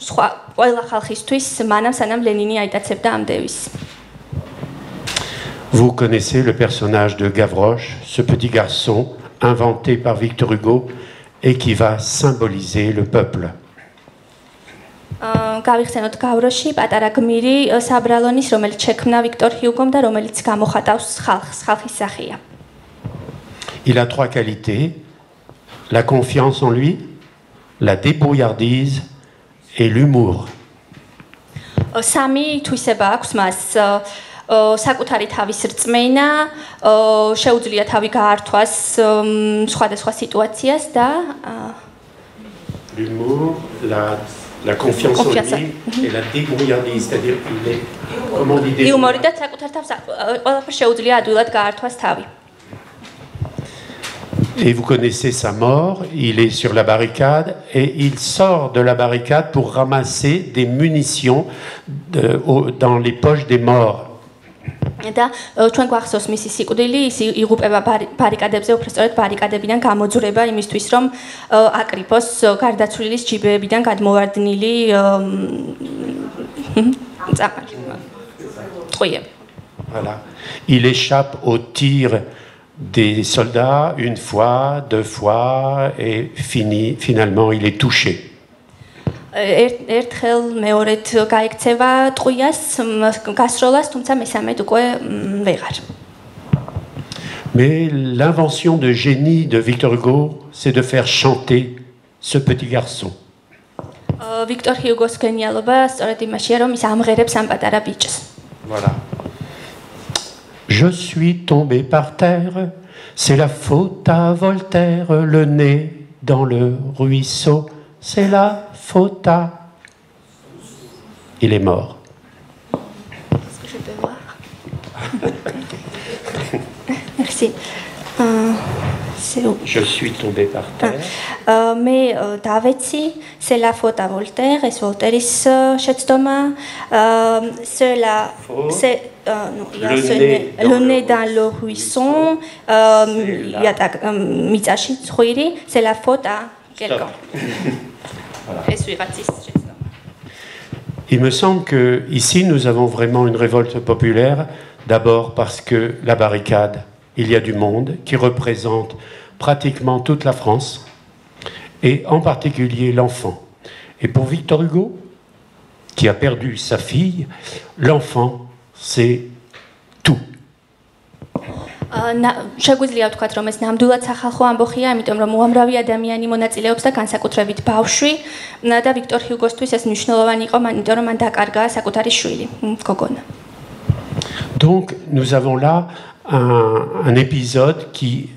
სხვა ყველა ხალხისთვის, მანამ სანამ ლენინი აიტაცებდა ამ დევიზს. Vous connaissez le personnage de Gavroche, ce petit garçon inventé par Victor Hugo et qui va symboliser le peuple. გავიხსენოთ გავროში პატარა გმირი საბრალონის, რომელიც შექმნა ვიქტორ ჰიუგომ და რომელიც გამოხატავს ხალხს, ხალხის სახეა. Il a trois qualités: la confiance en lui, la débrouillardise et l'humour. სამი თვისება აქვს მას. საკუთარი თავის რწმენა, შეუძლია თავი გაართვას სხვადასხვა სიტუაციას და l'humour, la confiance en lui et la débrouillardise, c'est-à-dire qu'il est, comment on dit, იუმორი და საკუთარ თავს ყველაფერს შეუძლია ადვილად გაართვას თავი. Et vous connaissez sa mort, il est sur la barricade et il sort de la barricade pour ramasser des munitions dans les poches des morts. და ჩვენ გვახსოვს მისი სიკვდილი, ის იღუპება ბარიკადებზე, უბრალოდ ბარიკადებიდან გამოძვრება იმისთვის, რომ აკრიფოს გარდაცვლილის ჯიბეებიდან გადმოვარდნილი წამალი. ტყვიები. Voilà. Il échappe au tir des soldats une fois, deux fois et finalement il est touché. ერთხელ მეორედ გაიქცევა ტყვიას, გასროლას, თუმცა მესამედ უკვე ვეღარ. Mais l'invention de génie de Victor Hugo, c'est de faire chanter ce petit garçon. ვიქტორ ჰიუგოს გენიალობა სწორედ იმაშია, რომ ის ამღერებს ამ პატარა ბიჭს. Voilà. Je suis tombé par terre, c'est la faute à Voltaire, le nez dans le ruisseau, c'est la faute à... Il est mort. Est-ce que je peux voir? Merci. C'est où? Je suis tombé par terre. Mais Davetsi, c'est la faute à Voltaire, et Voltaire's shetstorm. Cela, c'est le nez dans le ruisseau. Il y a Mitsashi Tsuiri, c'est la faute à quelqu'un. Il me semble qu'ici, nous avons vraiment une révolte populaire, d'abord parce que la barricade, il y a du monde qui représente pratiquement toute la France, et en particulier l'enfant. Et pour Victor Hugo, qui a perdu sa fille, l'enfant, c'est tout. შეგვიძლია ვთქვათ, რომ ეს ნამდვილად სახალხო ამბოხია, იმიტომ რომ უამრავი ადამიანი მონაწილეობს და განსაკუთრებით ბავშვი და ვიქტორ ჰიუგოსთვის ეს მნიშვნელოვანი იყო, იმიტომ რომ მან დაკარგა საკუთარი შვილი, გოგონა. Donc, nous avons là un épisode qui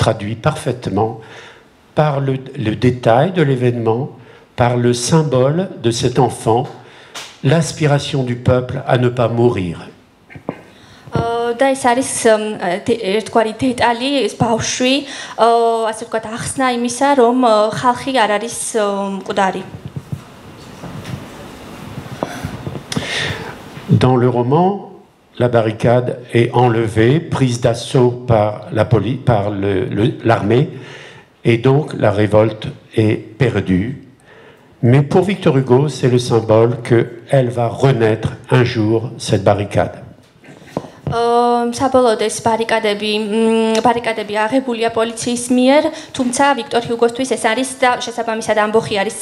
traduit parfaitement par le détail de l'événement, par le symbole de cet enfant, l'aspiration du peuple à ne pas mourir. და ეს არის ერთგვარი დეტალი, ეს ბავშვი, ასე ვთქვათ, ახსნა იმისა, რომ ხალხი არ არის მკვდარი. Dans le roman, la barricade est enlevée, prise d'assaut par l'armée, et donc la révolte est perdue. Mais pour Victor Hugo, c'est le symbole qu'elle va renaître un jour, cette barricade. საბოლოოდ ეს ბარიკადები აღებულია პოლიციის მიერ, თუმცა ვიქტორ ჰიუგოსთვის ეს არის და შესაბამისად ამბოხი არის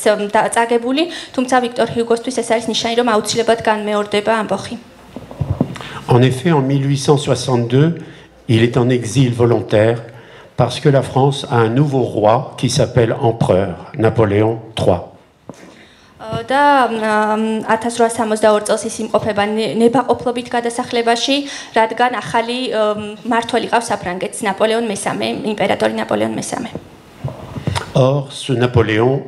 წაგებული, თუმცა ვიქტორ ჰიუგოსთვის ეს არის ნიშანი, რომ აუცილებლად განმეორდება ამბოხი. En effet, en 1862, il est en exil volontaire parce que la France a un nouveau roi qui s'appelle empereur, Napoléon III. და 1862 წელს ის იმყოფება ნებაყოფლობით გადასახლებაში, რადგან ახალი მმართველი ყავს საფრანგეთს, ნაპოლეონ მესამე, იმპერატორი ნაპოლეონ მესამე. Or, ce Napoléon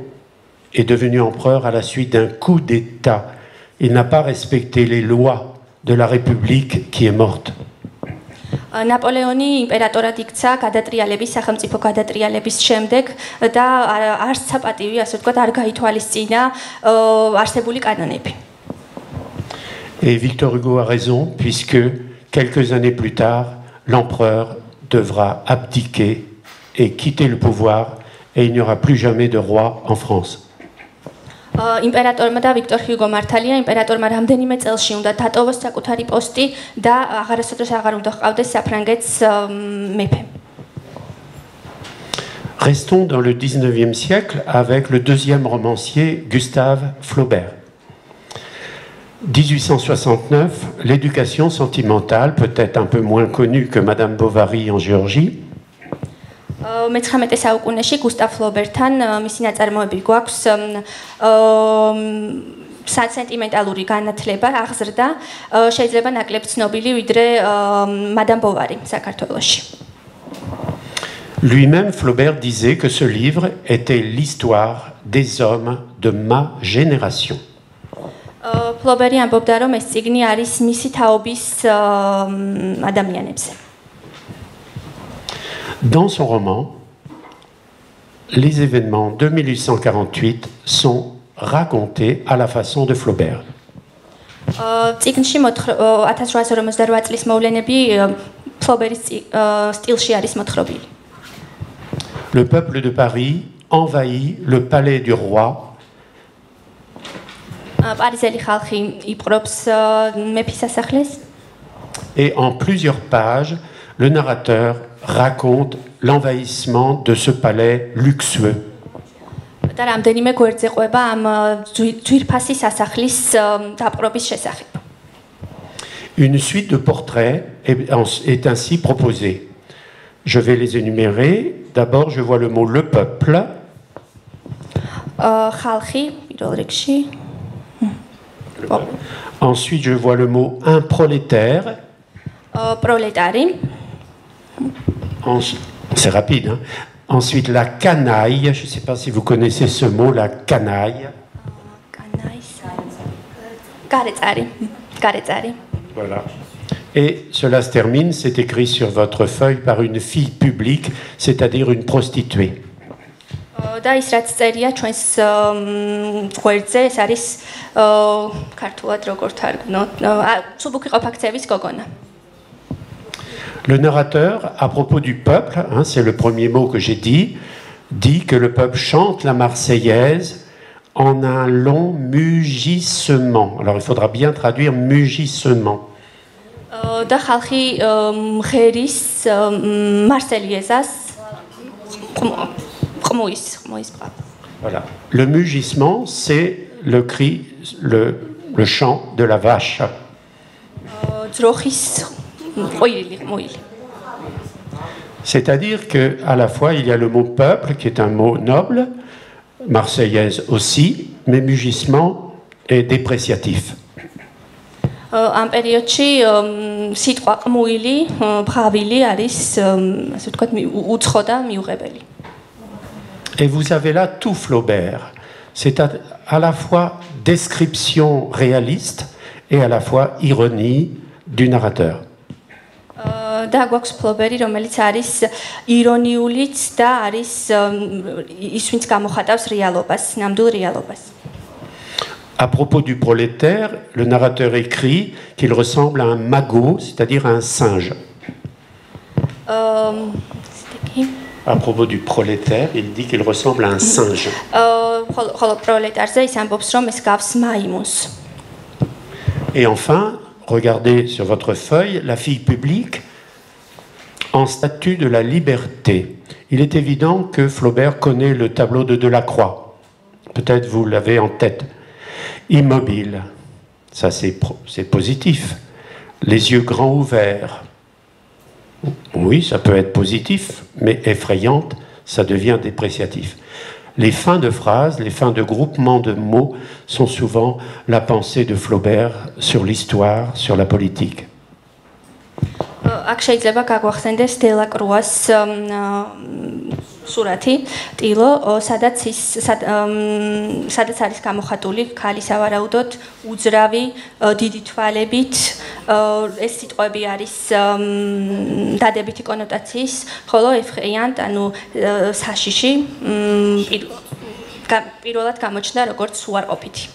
est devenu empereur à la suite d'un coup d'État. Il n'a pas respecté les lois de la République qui est morte. ნაპოლეონი იმპერატორად იქცა გადატრიალების, სახელმწიფო გადატრიალების შემდეგ და არც საპატივი, ასე ვთქვათ, არ გაითვალისწინა არსებული კანონები. Et Victor Hugo a raison, puisque quelques années plus tard, l'empereur devra abdiquer et quitter le pouvoir, et il n'y aura plus jamais de roi en France. იმპერატორმა და ვიქტორ ჰიუგო მართალია, იმპერატორმა რამდენიმე წელში უნდა დატოვოს საკუთარი პოსტი და აღარასოდეს აღარ უნდა ჰყავდეს საფრანგეთს მეფე. Restons dans le 19e siècle avec le deuxième romancier Gustave Flaubert. 1869, l'éducation sentimentale, peut-être un peu moins connue que Madame Bovary en Géorgie. მე-19 საუკუნეში გუსტავ ფლობერთან მისი ნაწარმოები გვაქვს სენტიმენტალური განათლება აღზრდა, შეიძლება ნაკლებ ცნობილი ვიდრე მადამ ბოვარი საქართველოში. Lui-même, Flaubert disait que ce livre était l'histoire des hommes de ma génération. ფლობერი ამბობდა, რომ ეს წიგნი არის მისი თაობის ადამიანებზე. Dans son roman, les événements de 1848 sont racontés à la façon de Flaubert. წიგნში 1858 წლის მოვლენები ფლობერის სტილში არის მოთხრობილი. Le peuple de Paris envahit le palais du roi. პარიზელი ხალხი იპყრობს მეფის სასახლეს. Et en plusieurs pages, le narrateur raconte l'envahissement de ce palais luxueux. და რამდენიმე გვერდზე ყვება ამ ძვირფასი სასახლის დაპყრობის შესახებ. Une suite de portraits est ainsi proposée. Je vais les énumérer. D'abord, je vois le mot le peuple. ხალხი პირველ რიგში. Ensuite, je vois le mot un prolétaire. პროლეტარი. C'est rapide, hein? Ensuite, la canaille. Je ne sais pas si vous connaissez ce mot, la canaille. Garetsari. Voilà. Et cela se termine, c'est écrit sur votre feuille par une fille publique, c'est-à-dire une prostituée. და ის რაც წერია ჩვენს გვერდზე, ეს არის ქართულად როგორ თარგმნოთ, სუბუქი ყოფაქცევის გოგონა. Le narrateur, à propos du peuple, hein, c'est le premier mot que j'ai dit que le peuple chante la Marseillaise en un long mugissement. Alors il faudra bien traduire mugissement. და ხალხი ღერის მარსელიეზას ყმუის. Voilà. Le mugissement, c'est le cri, le chant de la vache. ძროხის ყოილი. C'est-à-dire qu'à la fois, il y a le mot peuple, qui est un mot noble, marseillaise aussi, mais mugissement est dépréciatif. ამ პერიოდში სიტყვა ყმუილი, ბღავილი არის, ასე ვთქვათ, უცხო და მიუღებელი. Et vous avez là tout Flaubert. C'est à la fois description réaliste et à la fois ironie du narrateur. და გვაქვს ფლობერი, რომელიც არის ირონიულიც და არის ის, ვინც გამოხატავს რეალობას, ნამდვილ რეალობას. À propos du prolétaire, le narrateur écrit qu'il ressemble à un magot, c'est-à-dire à un singe. À propos du prolétaire, il dit qu'il ressemble à un singe. Et enfin, regardez sur votre feuille la fille publique en statue de la liberté. Il est évident que Flaubert connaît le tableau de Delacroix. Peut-être vous l'avez en tête. Immobile, ça c'est positif. Les yeux grands ouverts. Oui, ça peut être positif, mais effrayante, ça devient dépréciatif. Les fins de phrases, les fins de groupements de mots sont souvent la pensée de Flaubert sur l'histoire, sur la politique. აქ შეიძლება გაგვახსენდეს დელაკრუას სურათი, ტილო, სადაც არის გამოხატული ქალი სავარაუდოდ უძრავი, დიდი თვალებით, ეს სიტყვები არის დადებითი კონოტაციის, ხოლო ეფრეიანტ, ანუ საშიში, პირველად გამოჩნდა როგორც უარყოფითი.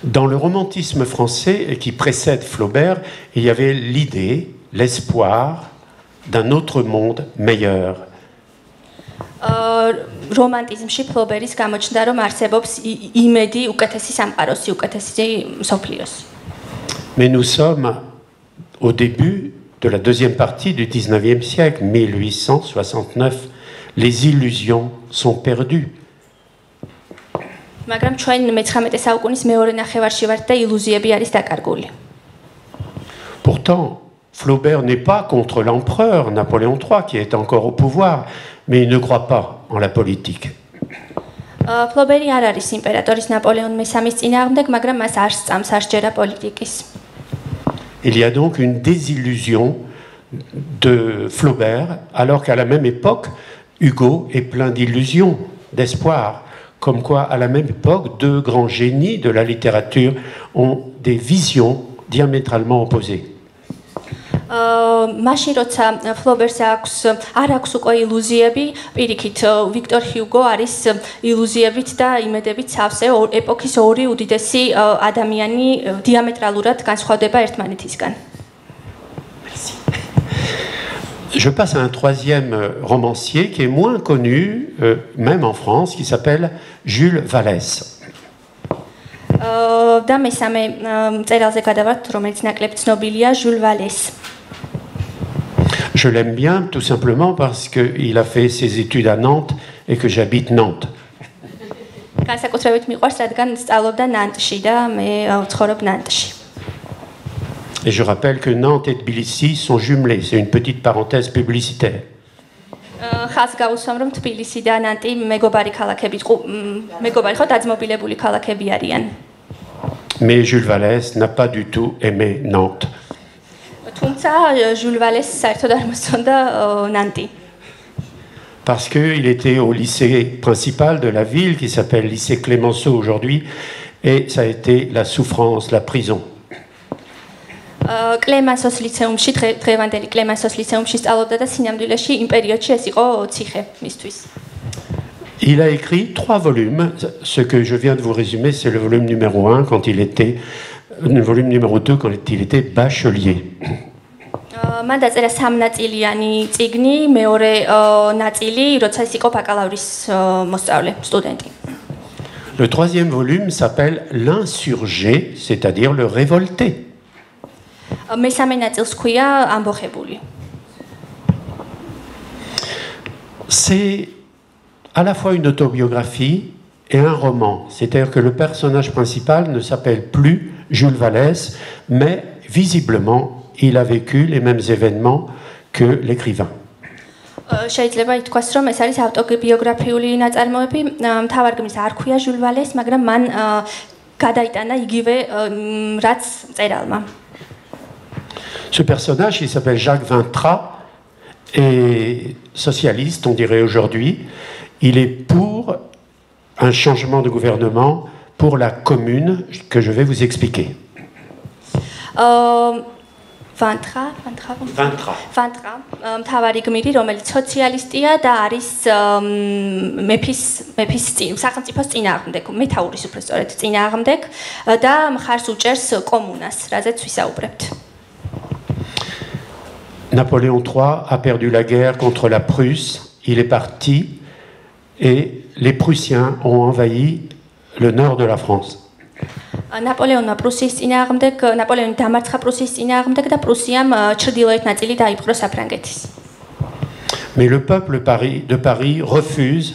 Dans le romantisme français qui précède Flaubert, il y avait l'idée, l'espoir d'un autre monde meilleur. Romantisme-ში Flaubert-ის გამოჩნდა, რომ არსებობს იმედი უკეთესი სამყაროსი, უკეთესი მსოფლიოსი. Mais nous sommes au début de la deuxième partie du 19e siècle, 1869. Les illusions sont perdues. მაგრამ ჩვენ 19 საუკუნის მეორე ნახევარში ვართ და ილუზიები არის დაკარგული. Pourtant, Flaubert n'est pas contre l'empereur Napoléon III qui est encore au pouvoir, mais il ne croit pas en la politique. Flaubert არ არის იმპერატორის ნაპოლეონ მესამის წინააღმდეგ, მაგრამ მას არ სწამს, არ სჯერა პოლიტიკის. Il y a donc une désillusion de Flaubert, alors qu'à la même époque, Hugo est plein d'illusions, d'espoir. Comme quoi, à la même époque, deux grands génies de la littérature ont des visions diamétralement opposées. მაშინ როცა Flaubert-ს არ აქვს უკვე ილუზიები, პირიქით ვიქტორ ჰიუგო არის ილუზიებით და იმედებით სავსე ეპოქის ორი უდიდესი ადამიანი დიამეტრალურად განსხვავდება ერთმანეთისგან. Je passe à un troisième romancier qui est moins connu, même en France, qui s'appelle Jules Vallès. და მესამე წერილზე გადავართ, რომელიც ნაკლებ ცნობილია, Jules Vallès. Je l'aime bien tout simplement parce qu'il a fait ses études à Nantes et que j'habite Nantes. განსაკუთრებით მიყვარს, რადგან სწავლობდა ნანტში და მე ვცხოვრობ ნანტში. Et je rappelle que Nantes et Tbilissi sont jumelés. C'est une petite parenthèse publicitaire. ხალხს გავუსვამ, რომ თბილისი და ნანტი მეგობარი ქალაქები, მეგობარი ხო დაძმობილებული ქალაქები არიან. Mais Jules Vallès n'a pas du tout aimé Nantes. თუმცა Jules Vallès საერთოდ არ მოსწონდა ნანტი. Parce qu'il était au lycée principal de la ville, qui s'appelle lycée Clémenceau aujourd'hui, et ça a été la souffrance, la prison. კლემანსოს ლიცეუმში, დღევანდელი კლემანსოს ლიცეუმში სწავლობდა და სინამდვილეში იმ პერიოდში ეს იყო ციხე მისთვის. Il a écrit 3 volumes. Ce que je viens de vous résumer, c'est le volume numéro 1 quand il était, le volume numéro 2 quand il était bachelier. მან დაწერა 3 ნაწილიანი წიგნი, მეორე ნაწილი, როცა ის იყო ბაკალავრის მოსწავლე, სტუდენტი. Le troisième volume s'appelle L'insurgé, c'est-à-dire le révolté. მესამე ნაწილს ქვია ამბოხებული. C'est à la fois une autobiographie et un roman. C'est-à-dire que le personnage principal ne s'appelle plus Jules Vallès, mais visiblement, il a vécu les mêmes événements que l'écrivain. შეიძლება ითქვას, რომ ეს არის ავტობიოგრაფიული ნაწარმოები. მთავარგმნის არ ქვია Jules Vallès, მაგრამ მან გადაიტანა იგივე რაც წერალმა. Ce personnage, il s'appelle Jacques Vintrat, et socialiste, on dirait aujourd'hui. Il est pour un changement de gouvernement pour la commune que je vais vous expliquer. Vintrat, მთავარი გმირი, რომელიც სოციალისტია და არის მეფის სახელმწიფოს წინააღმდეგ, მეთაურის უბრალოდ წინააღმდეგ და მხარს უჭერს კომუნას, რაზეც ვისაუბრებთ. Napoléon III a perdu la guerre contre la Prusse, il est parti et les Prussiens ont envahi le nord de la France. ნაპოლეონმა პრუსიის წინააღმდეგ ნაპოლეონი დამარცხა პრუსიის წინააღმდეგ და პრუსიამ ჩრდილოეთ ნაწილი დაიპყრო საფრანგეთის. Mais le peuple de Paris refuse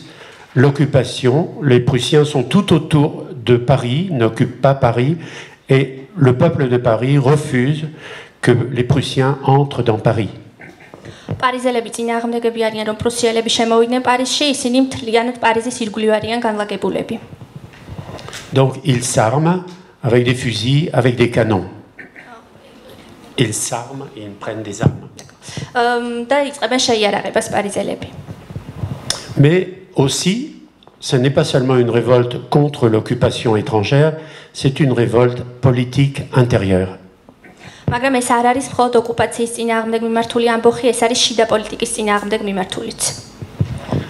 l'occupation. Les Prussiens sont tout autour de Paris, n'occupent pas Paris, et le peuple de Paris refuse que les Prussiens entrent dans Paris. პარიზელები წინააღმდეგები არიან, რომ პრუსიელები შემოვიდნენ პარიზში, ისინი მთლიანად პარიზის ირგვლივ არიან განლაგებულები. Donc ils s'arment avec des fusils, avec des canons. Ils s'arment et ils prennent des armes. და იწყებენ შეიარაღებას პარიზელები. Mais aussi, ce n'est pas seulement une révolte contre l'occupation étrangère, c'est une révolte politique intérieure. მაგრამ ეს არ არის მხოლოდ ოკუპაციის წინააღმდეგ მიმართული ამბოხი, ეს არის შიდა პოლიტიკის წინააღმდეგ მიმართულიც.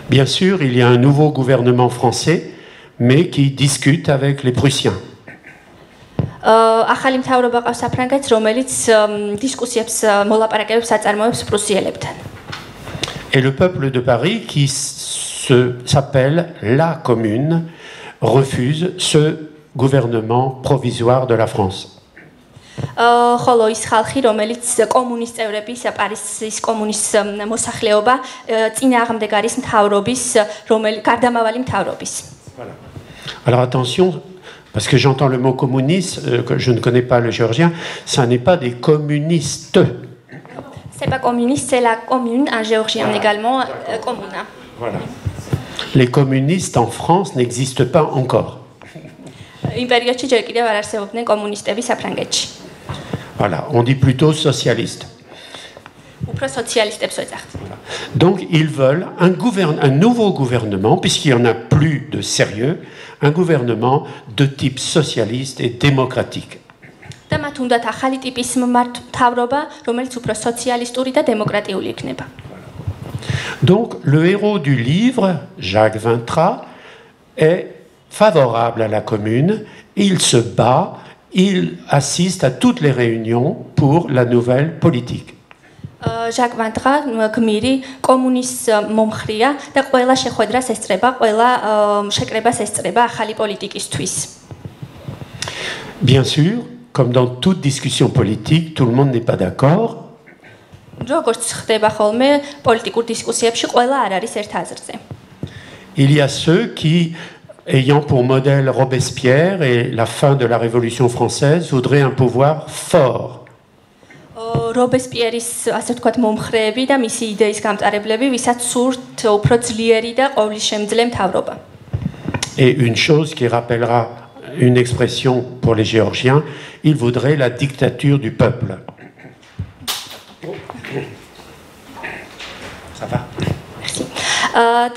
Bien sûr, il y a un nouveau gouvernement français, mais qui discute avec les Prussiens. ახალი მთავრობა ყავს საფრანგეთს, რომელიც დისკუსიებს მოლაპარაკებებს აწარმოებს პრუსიელებთან. Et le peuple de Paris, qui s'appelle la Commune, refuse ce gouvernement provisoire de la France. ხოლო ის ხალხი, რომელიც კომუნის წევრები, პარიზის კომუნის მოსახლეობა, წინააღმდეგ არის მთავრობის, გარდამავალი მთავრობის. Voilà. Alors attention, parce que j'entends le mot communiste, que je ne connais pas le géorgien, ça n'est pas des communistes. C'est pas communiste, c'est la commune, en géorgien également, commune. Voilà. Les communistes en France n'existent pas encore. იმპერიოდში ჯერ კიდევ არ არსებობდნენ კომუნისტები საფრანგეთში. Voilà, on dit plutôt socialiste. უფრო სოციალისტებს ვეძახთ. Donc ils veulent un nouveau gouvernement, puisqu'il n'y en a plus de sérieux, un gouvernement de type socialiste et démocratique. და მათ უნდათ ახალი ტიპის მთავრობა, რომელიც უფრო სოციალისტური და დემოკრატიული იქნება. Donc le héros du livre, Jacques Vintras, est favorable à la commune, il se bat, il assiste à toutes les réunions pour la nouvelle politique. ჟაკ ვანტრა გმირი კომუნის მომხრეა და ყველა შეხვედრას ესწრება, ყველა შეკრებას ესწრება ახალი პოლიტიკისთვის. Bien sûr, comme dans toute discussion politique, tout le monde n'est pas d'accord. როგორც ხდება ხოლმე პოლიტიკურ დისკუსიებში, ყველა არ არის ერთ აზრზე. Il y a ceux qui, ayant pour modèle Robespierre et la fin de la Révolution française, voudraient un pouvoir fort. რობესპიერის, ასე ვთქვათ, მომხრეები და მისი იდეის გამტარებლები, ვისაც სურთ უფრო ძლიერი და ყოვლისშემძლე მთავრობა. Et une chose qui rappellera une expression pour les Géorgiens, ils voudraient la dictature du peuple. Ça va? Merci.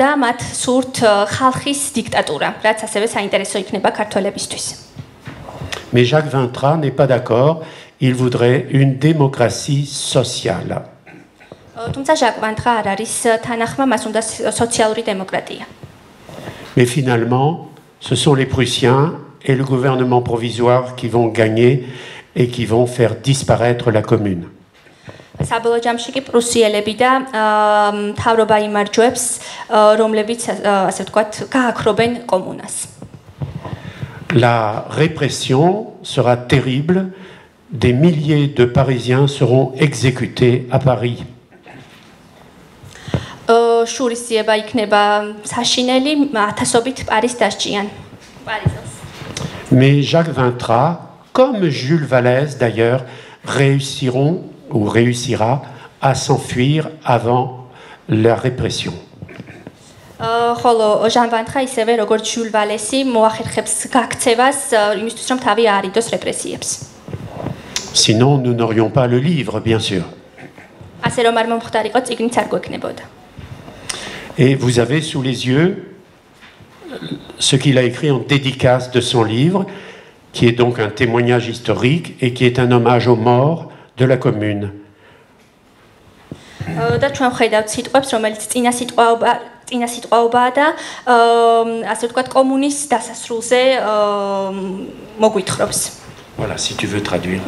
და მათ სურთ ხალხის დიქტატურა, რაც ასევე საინტერესო იქნება ქართველებისთვის. Mais Jacques Vintras n'est pas d'accord. Il voudrait une démocratie sociale. თუმცა ჟაკ ვანტრა არ არის თანახმა, მას უნდა სოციალური დემოკრატია. Mais finalement, ce sont les Prussiens et le gouvernement provisoire qui vont gagner et qui vont faire disparaître la commune. საბოლოო ჯამში კი პრუსიელები და მთავრობა იმარჯვებს, რომლებიც ასე ვთქვათ, გააქრობენ კომუნას. La répression sera terrible. Des milliers de Parisiens seront exécutés à Paris. შურისძიება იქნება საშინელი, ათასობით პარიზს დასჭიან. Mais Jacques Vintras, comme Jules Vallès d'ailleurs, réussiront ou réussira à s'enfuir avant la répression. ხოლო ჟან ვანტრა ისევე როგორც ჟულ ვალესი მოახერხებს გაქცევას იმისთვის რომ თავი აარიდოს რეპრესიებს. Sinon, nous n'aurions pas le livre, bien sûr. ასე რომ არ მომხდარიყო, წიგნიც არ გვექნებოდა. Et vous avez sous les yeux ce qu'il a écrit en dédicace de son livre, qui est donc un témoignage historique et qui est un hommage aux morts de la commune. და ჩვენ ვხედავთ სიტყვებს, რომელიც წინა სიტყვაობაა და ასე ვთქვათ, კომუნის დასასრულზე მოგვითხრობს. Voilà, si tu veux traduire.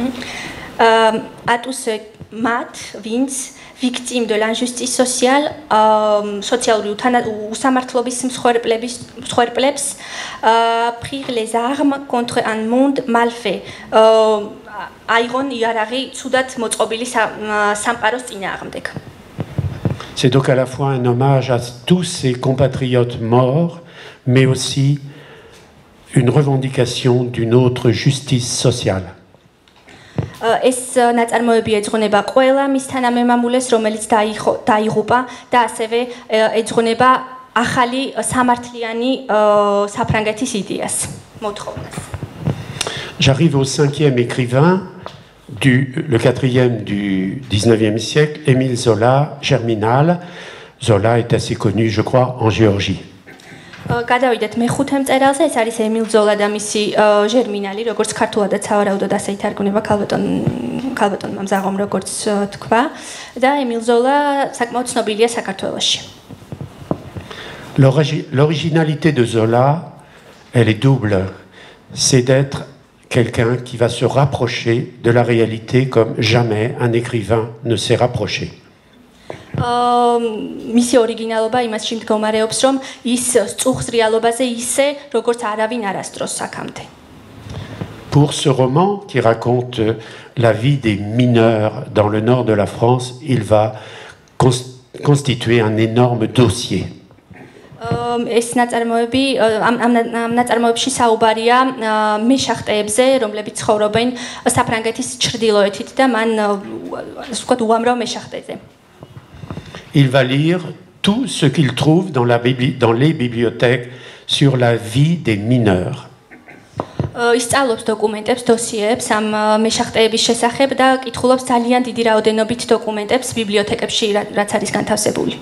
à tous ceux ვინც victimes de l'injustice sociale, sociale უსამართლობის მსხვერპლებს prirent les armes contre un monde mal fait. აიღონ იარაღი ცუდად მოწყობილი სამყაროს წინააღმდეგ. C'est donc à la fois un hommage à tous ces compatriotes morts, mais aussi une revendication d'une autre justice sociale. ეს ნაწარმოები ეძღვნება ყველა მის თანამემამულეს, რომელიც დაიღუპა და ასევე ეძღვნება ახალი სამართლიანი საფრანგეთის იდეას, მოთხოვნას. J'arrive au 5e écrivain, le 4e du 19e siècle, Émile Zola, Germinal. Zola est assez connu, je crois, en Géorgie. გადავიდეთ მეხუთე მწერალზე, ეს არის ემილ ზოლა და მისი ჟერმინალი, როგორც ქართულადაც სავარაუდოდ ასე ითარგმნება ქალბატონმა მზაღომ, როგორც თქვა, და ემილ ზოლა საკმაოდ ცნობილია საქართველოში. L'originalité de Zola, elle est double. C'est d'être quelqu'un qui va se rapprocher de la réalité comme jamais un écrivain ne s'est rapproché. მისი ორიგინალობა იმასში მდგომარეობს, რომ ის სწუხს რეალობაზე ისე, როგორც არავინ არასდროს აქამდე. Pour ce roman qui raconte la vie des mineurs dans le nord de la France, il va constituer un énorme dossier. ეს ნაწარმოები ამ ნაწარმოებში საუბარია მეშახტეებზე, რომლებიც ცხოვრობენ საფრანგეთის ჩრდილოეთით და მან ასე ვთქვათ უამრავ მეშახტეზე. Il va lire tout ce qu'il trouve dans les bibliothèques sur la vie des mineurs. ისწავლობს დოკუმენტებს, დოსიეებს ამ მეშახტეების შესახებ და კითხულობს ძალიან დიდი რაოდენობით დოკუმენტებს ბიბლიოთეკებში, რაც არის განთავსებული.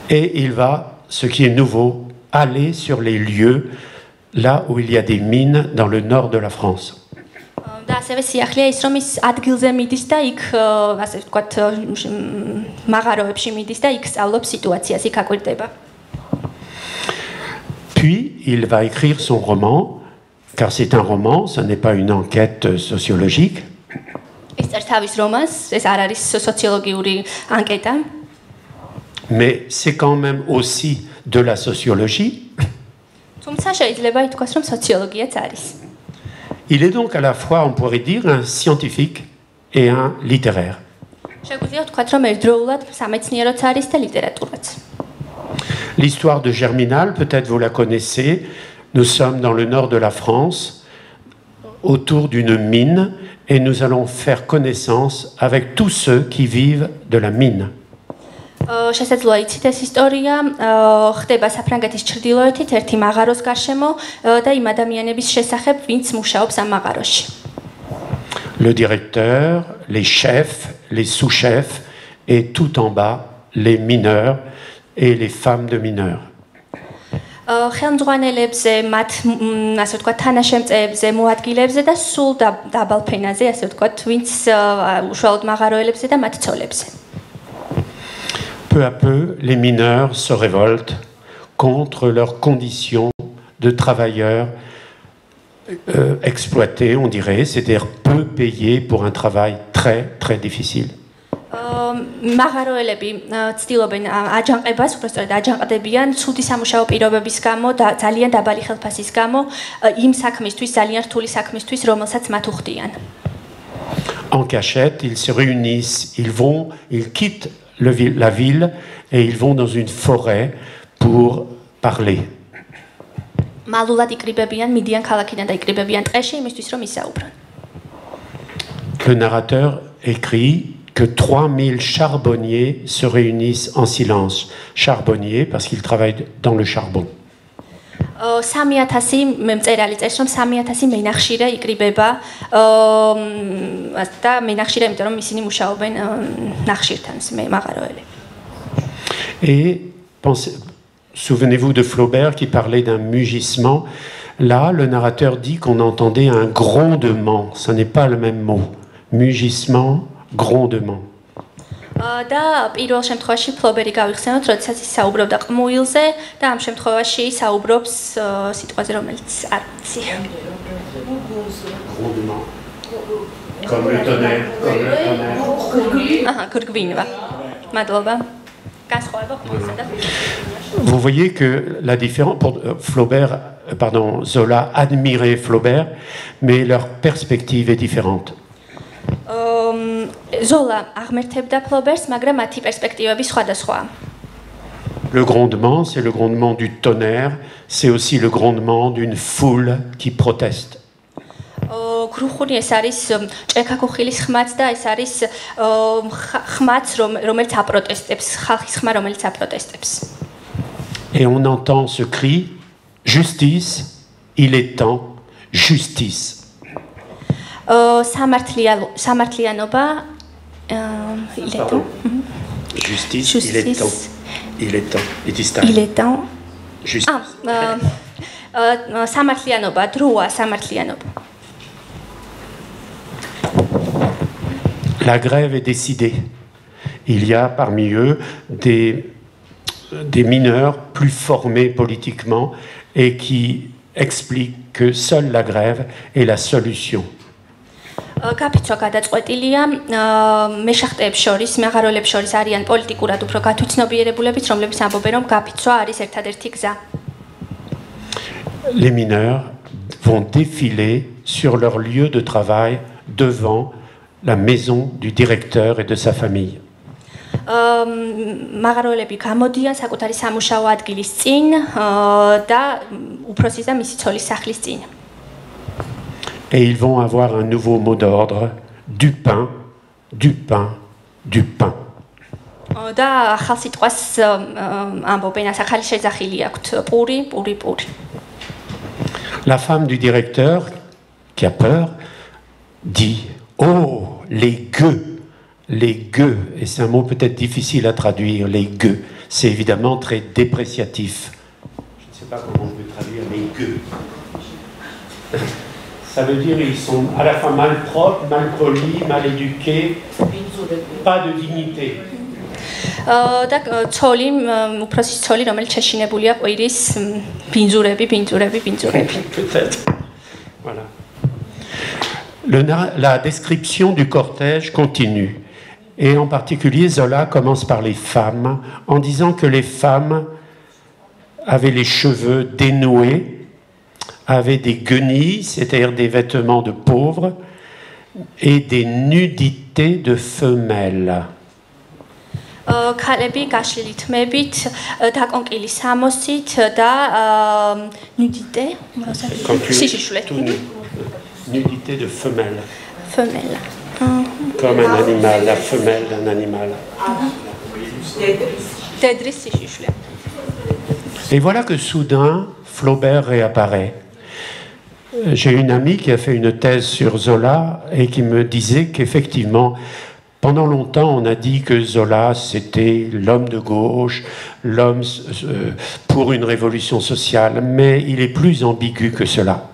Et il va, ce qui est nouveau, aller sur les lieux là où il y a des mines dans le nord de la France. და ასევე სიახლეა ის, რომ ის ადგილზე მიდის და იქ, ასე ვთქვათ, მაღაროებში მიდის და იქ სწავლობს სიტუაციას, იქ აკვირდება. Puis, il va écrire son roman, car c'est un roman, ce n'est pas une enquête sociologique. ეს წერს თავის რომანს, ეს არ არის სოციოლოგიური ანკეტა. Mais c'est quand même aussi de la sociologie. თუმცა შეიძლება ითქვას, რომ სოციოლოგიაც არის. Il est donc à la fois, on pourrait dire, un scientifique et un littéraire. L'histoire de Germinal, peut-être vous la connaissez, nous sommes dans le nord de la France, autour d'une mine, et nous allons faire connaissance avec tous ceux qui vivent de la mine. შესაძლოა იცით ეს ისტორია, ხდება საფრანგეთის ჩრდილოეთით ერთი მაღაროს გარშემო და იმ ადამიანების შესახებ, ვინც მუშაობს ამ მაღაროში. Le directeur, les chefs, les sous-chefs et tout en bas, les mineurs et les femmes de mineurs. ხელმძღვანელებზე, მათ ასე ვთქვათ, თანაშემწეებზე, მოადგილეებზე და სულ დაბალ ფენაზე, ასე ვთქვათ, ვინც უშუალოდ მაღაროელებზე და მათ ცოლებზე. Peu à peu, les mineurs se révoltent contre leurs conditions de travailleurs exploités, on dirait, c'est-à-dire peu payés pour un travail très, très difficile. მაღაროელები ცდილობენ აჯანყებას, უბრალოდ აჯანყდებიან ცუდი სამუშაო პირობების გამო და ძალიან დაბალი ხელფასის გამო იმ საქმისთვის, ძალიან რთული საქმისთვის, რომელსაც მათ უხდიან. En cachette, ils se réunissent, ils quittent la ville et ils vont dans une forêt pour parler. მალულად იკრიბებიან, მიდიან ქალაქიდან და იკრიბებიან ტყეში იმისთვის რომ ისაუბრონ. Le narrateur écrit que 3000 charbonniers se réunissent en silence. Charbonniers parce qu'ils travaillent dans le charbon. 3000 მწერალი წერს რომ 3000 მენახშირე იკრიბება და მენახშირე იმიტომ რომ ისინი მუშაობენ ნახშირთან მაღაროელები. Et souvenez-vous de Flaubert qui parlait d'un mugissement. Là, le narrateur dit qu'on entendait un grondement. Ce n'est pas le même mot. Mugissement, grondement. და პირველ შემთხვევაში ფლობერი გავიხსენოთ, როდესაც ის საუბრობდა ყმუილზე და ამ შემთხვევაში საუბრობს სიტყვაზე, რომელიც არ ვიცი. Comme le tonnerre. გრგვინვა. მადლობა. განსხვავება ხმისა და Vous voyez que la différence, Zola admirait Flaubert, mais leur perspective est différente. ზოლა აღმერთებდა ფლობერს, მაგრამ მათი პერსპექტივები სხვადასხვაა. Le grondement, c'est le grondement du tonnerre, c'est aussi le grondement d'une foule qui proteste. გრუხუნი ეს არის ჭექაქუხილის ხმაც და ეს არის ხმაც რომელიც აპროტესტებს, ხალხის ხმა რომელიც აპროტესტებს. Et on entend ce cri, justice, il est temps, justice. სამართლიანობა, il est temps. Justice, il est temps. Il est temps. It is time. Il est temps. Justice. სამართლიანობა, დროა, სამართლიანობა. La grève est décidée. Il y a parmi eux des mineurs plus formés politiquement et qui expliquent que seule la grève est la solution. გაფიცვა გადაწყვეტილია მეშახტეებს შორის, მეღაროლებს შორის არიან პოლიტიკურად უფრო გათვითცნობიერებულებიც, რომლებიც ამბობენ, რომ გაფიცვა არის ერთადერთი გზა. Les mineurs vont défiler sur leur lieu de travail devant la maison du directeur et de sa famille. მაღაროლები გამოდიან საკუთარი სამუშაო ადგილის წინ და უფროსის და მისი ცოლის სახლის წინ. Et ils vont avoir un nouveau mot d'ordre, du pain, du pain, du pain. და ახალ სიტყვას ამბობენ, ახალი შეძახილი აქვთ, პური, პური, პური. La femme du directeur, qui a peur, dit « Oh, les gueux !» Les gueux, et c'est un mot peut-être difficile à traduire, les gueux, c'est évidemment très dépréciatif. Je ne sais pas comment on peut traduire les gueux. Ça veut dire qu'ils sont à la fois mal propres, mal polis, mal éduqués, pas de dignité. და ცოლი, უფროსის ცოლი, რომელიც შეშინებულია ყვირის ბინძურები. Peut-être. Voilà. La description du cortège continue. Et en particulier, Zola commence par les femmes, en disant que les femmes avaient les cheveux dénoués, avaient des guenilles, c'est-à-dire des vêtements de pauvres, et des nudités de femelles. ქალები გაშლილი თმებით, დაკონკილი სამოსით და ნუდიტე, სიშიშვლე. Nudité de femelle. Femelle. Comme un animal, la femelle d'un animal. Et voilà que soudain, Flaubert réapparaît. J'ai une amie qui a fait une thèse sur Zola et qui me disait qu'effectivement, pendant longtemps, on a dit que Zola, c'était l'homme de gauche, l'homme pour une révolution sociale, mais il est plus ambigu que cela.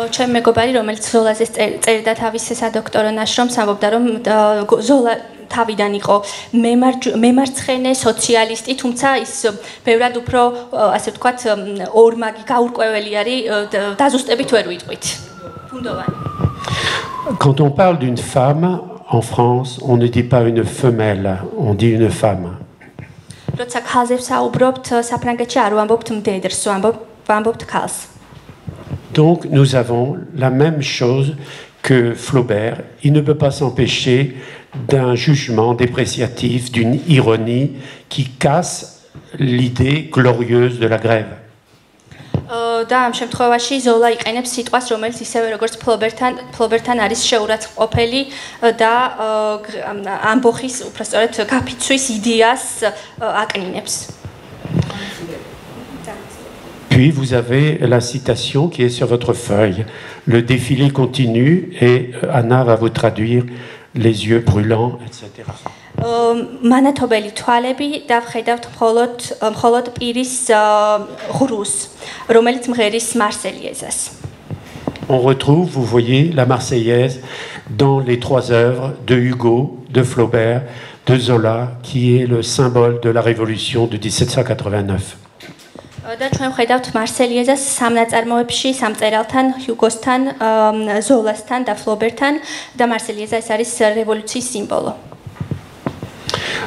ჩემ მეგობარი, რომელიც ზოლაზე წერდა თავის სადოქტორო ნაშრომს, ამბობდა, რომ ზოლა თავიდან იყო მემარცხენე სოციალისტი, თუმცა ის ბევრად უფრო, ასე ვთქვათ, ორმაგი გაურკვეველი არის, დაზუსტებით ვერ ვიტყვით. ფუნდოვანი. Quand on parle d'une femme en France, on ne dit pas une femelle, on dit une femme. როცა ქალზე ვსაუბრობთ, საფრანგეთში არ ვამბობთ მდედრს, ვამბობთ ქალს. Donc nous avons la même chose que Flaubert. Il ne peut pas s'empêcher d'un jugement dépréciatif, d'une ironie qui casse l'idée glorieuse de la grève. და ამ შემთხვევაში ზოლა იყენებს სიტყვას, რომელიც ისევე როგორც ფლობერთან არის შეურაცხმყოფელი და ამბოხის, უბრალოდ გაფიცვის იდეას აკნინებს. Puis vous avez la citation qui est sur votre feuille. Le défilé continue et Anna va vous traduire les yeux brûlants, etc. მანათობელი თვალები და ვხედავთ მხოლოდ პირის ღრუს, რომელიც მღერის მარსელიეზას. On retrouve, vous voyez, la Marseillaise dans les trois œuvres de Hugo, de Flaubert, de Zola, qui est le symbole de la Révolution de 1789. და ჩვენ ხედავთ მარსელიეზას სამ ნაწარმოებში, სამ წერალთან, ჰიუგოსთან, ზოლასთან და ფლობერთან და მარსელიეზა ეს არის რევოლუციის სიმბოლო.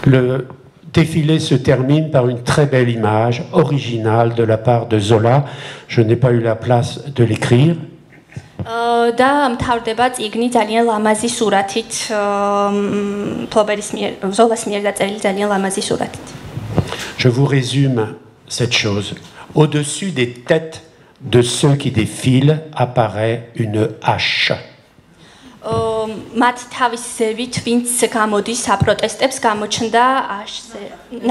Le défilé se termine par une très belle image originale de la part de Zola. Je n'ai pas eu la place de l'écrire. და მთავრდება წიგნი ძალიან ლამაზი სურათით, ფლობერის მიერ, ზოლას მიერ დაწერილი ძალიან ლამაზი სურათით. Je vous résume cette chose. Au-dessus des têtes de ceux qui défilent apparaît une hache. მათ თავის ზევით ვინც გამოდის აპროტესტებს გამოჩნდა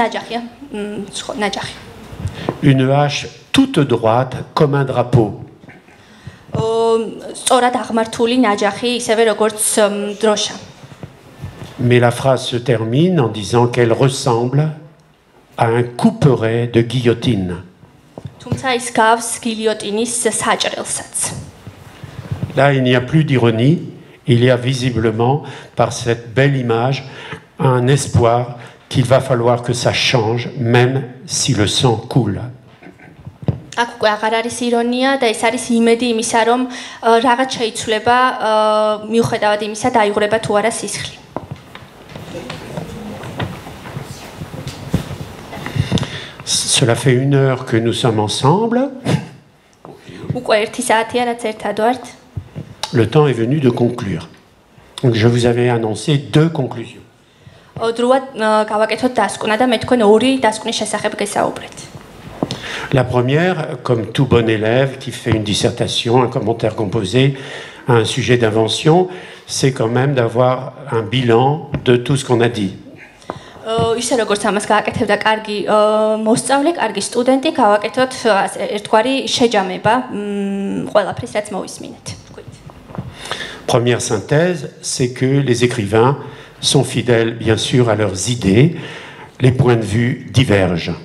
ნაჯახია, ნაჯახი. Une hache toute droite comme un drapeau. სწორად აღმართული ნაჯახი, ისევე როგორც დროშა. Mais la phrase se termine en disant qu'elle ressemble à un couperet de guillotine. თუმცა ის გავს გილიოტინის საჭრელსაც. Là, il n'y a plus d'ironie. Il y a visiblement, par cette belle image, un espoir qu'il va falloir que ça change, même si le sang coule. აქ უკვე აღარ არის ირონია და ეს არის იმედი იმისა, რომ რაღაც შეიცვლება მიუხედავად იმისა, დაიღვრება თუ არა სისხლი. Cela fait 1 heure que nous sommes ensemble. უკვე 1 საათია რაც ერთად ვართ. Le temps est venu de conclure. Donc je vous avais annoncé 2 conclusions. დროა გავაკეთოთ დასკვნა და მე თქვენ 2 დასკვნის შესახებ გესაუბრეთ. La première, comme tout bon élève qui fait une dissertation, un commentaire composé à un sujet d'invention, c'est quand même d'avoir un bilan de tout ce qu'on a dit. ისე როგორც ამას გააკეთებდა კარგი მოსწავლე, კარგი სტუდენტი, გავაკეთოთ ერთგვარი შეჯამება ყველაფრის რაც მოვისმინეთ. Première synthèse, c'est que les écrivains sont fidèles bien sûr à leurs idées, les points de vue divergent.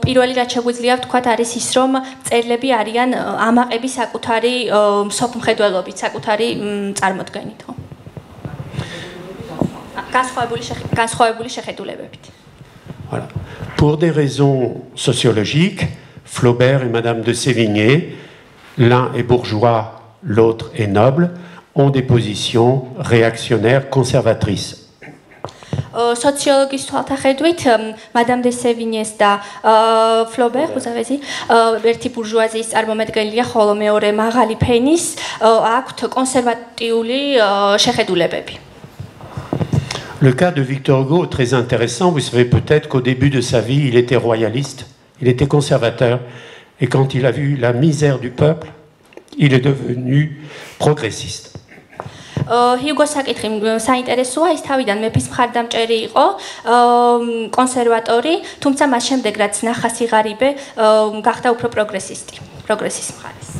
პირველი რაც შეგვიძლია ვთქვათ არის ის, რომ მწერლები არიან ამაყები საკუთარი მსოფლმხედველობით, საკუთარი წარმოდგენით. განსხვავებული შეხედულებებით. Voilà. Pour des raisons sociologiques, Flaubert et Madame de Sévigné, l'un est bourgeois, l'autre est noble, ont des positions réactionnaires conservatrices. Sociologis თვალთახედვით, Madame de Sévigné's და Flaubert, vous avez dit, ერთი ბურჟუაზიის წარმომადგენელია, ხოლო მეორე მაღალი ფენის აქვთ კონსერვატიული შეხედულებები. Le cas de Victor Hugo est très intéressant. Vous savez peut-être qu'au début de sa vie, il était royaliste, il était conservateur. Et quand il a vu la misère du peuple, il est devenu progressiste. Hugo-s საკითხი საინტერესოა, ის თავიდან მეფის მხარდამჭერი იყო, კონსერვატორი, თუმცა მას შემდეგ რაც ნახა სიღარიბე, გახდა უფრო პროგრესის მხარეს.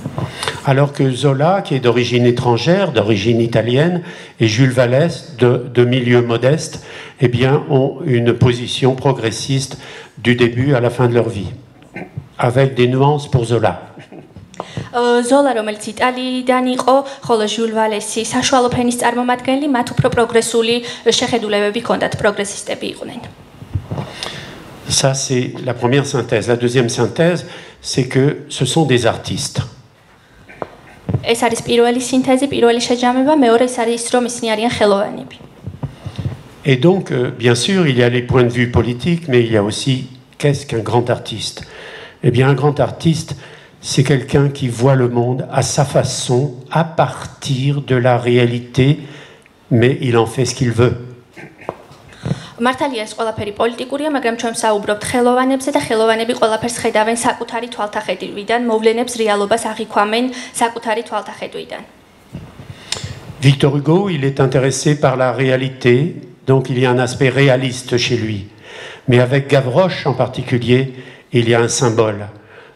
Alors que Zola, qui est d'origine étrangère, d'origine italienne, et Jules Vallès, de milieu modeste, eh bien, ont une position progressiste du début à la fin de leur vie, avec des nuances pour Zola. Zola, რომელიც იტალიიდან იყო, ხოლო ჟულ ვალესი საშუალო ფენის წარმომადგენელი, მათ უფრო პროგრესული შეხედულებები ჰქონდათ, პროგრესისტები იყვნენ. Ça, c'est la première synthèse. La deuxième synthèse, c'est que ce sont des artistes. ეს არის პირველი სინთეზი, პირველი შეჯამება, მეორე ის არის რომ ისინი არიან ხელოვანები. Et donc, bien sûr, il y a les points de vue politiques, mais il y a aussi qu'est-ce qu'un grand artiste? Eh bien, un grand artiste, c'est quelqu'un qui voit le monde à sa façon, à partir de la réalité, mais il en fait ce qu'il veut. მართალია ეს ყველაფერი პოლიტიკურია, მაგრამ ჩვენ საუბრობთ ხელოვანებზე და ხელოვანები ყველაფერს ხედავენ საკუთარი თვალთახედვიდან, მოვლენებს რეალობას აღიქვამენ საკუთარი თვალთახედვიდან. Victor Hugo, il est intéressé par la réalité, donc il y a un aspect réaliste chez lui. Mais avec Gavroche en particulier, il y a un symbole.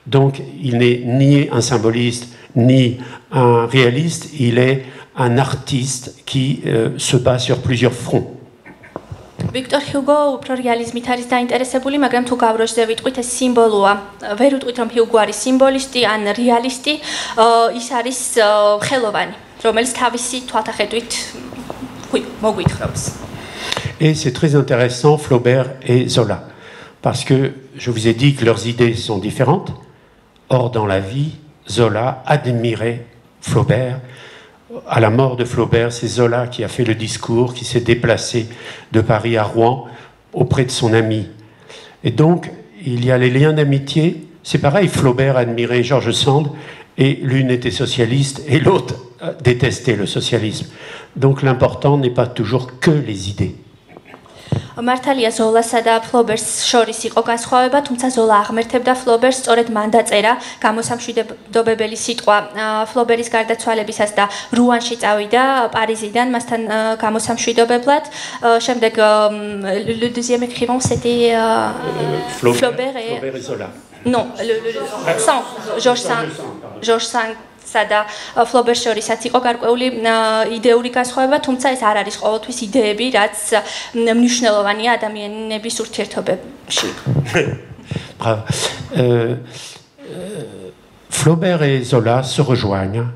Donc il n'est ni un symboliste, ni un réaliste, il est un artiste qui se bat sur plusieurs fronts. Victor Hugo უფრო რეალიზმით არის დაინტერესებული, მაგრამ თუ გავროშზე ვიტყვით ეს სიმბოლოა. ვერ ვიტყვით რომ Hugo არის სიმბოლისტი ან რეალისტი, ის არის ხელოვანი, რომელიც თავისი თვალთახედვით მოგვითხრობს. Et c'est très intéressant Flaubert et Zola. parce que je vous ai dit que leurs idées sont différentes. Or, dans la vie, Zola admirait Flaubert. À la mort de Flaubert, c'est Zola qui a fait le discours, qui s'est déplacé de Paris à Rouen auprès de son ami. Et donc, il y a les liens d'amitié. C'est pareil, Flaubert admirait George Sand, et l'une était socialiste, et l'autre détestait le socialisme. Donc l'important n'est pas toujours que les idées. მართალია ზოლასა და ფლობერს შორის იყო განსხვავება, თუმცა ზოლა აღმერთებდა ფლობერს, სწორედ მან დაწერა გამოსამშვიდობებელი სიტყვა ფლობერის გარდაცვალებისას და რუანში წავიდა პარიზიდან მასთან გამოსამშვიდობებლად. შემდეგ le deuxième écrivain c'était Flaubert et Zola. Non, George Sand და ფლობერს შორისაც იყო გარკვეული იდეური განსხვავება, თუმცა ეს არ არის ყოველთვის იდეები, რაც მნიშვნელოვანია ადამიანების ურთიერთობებში. Flaubert et Zola se rejoignent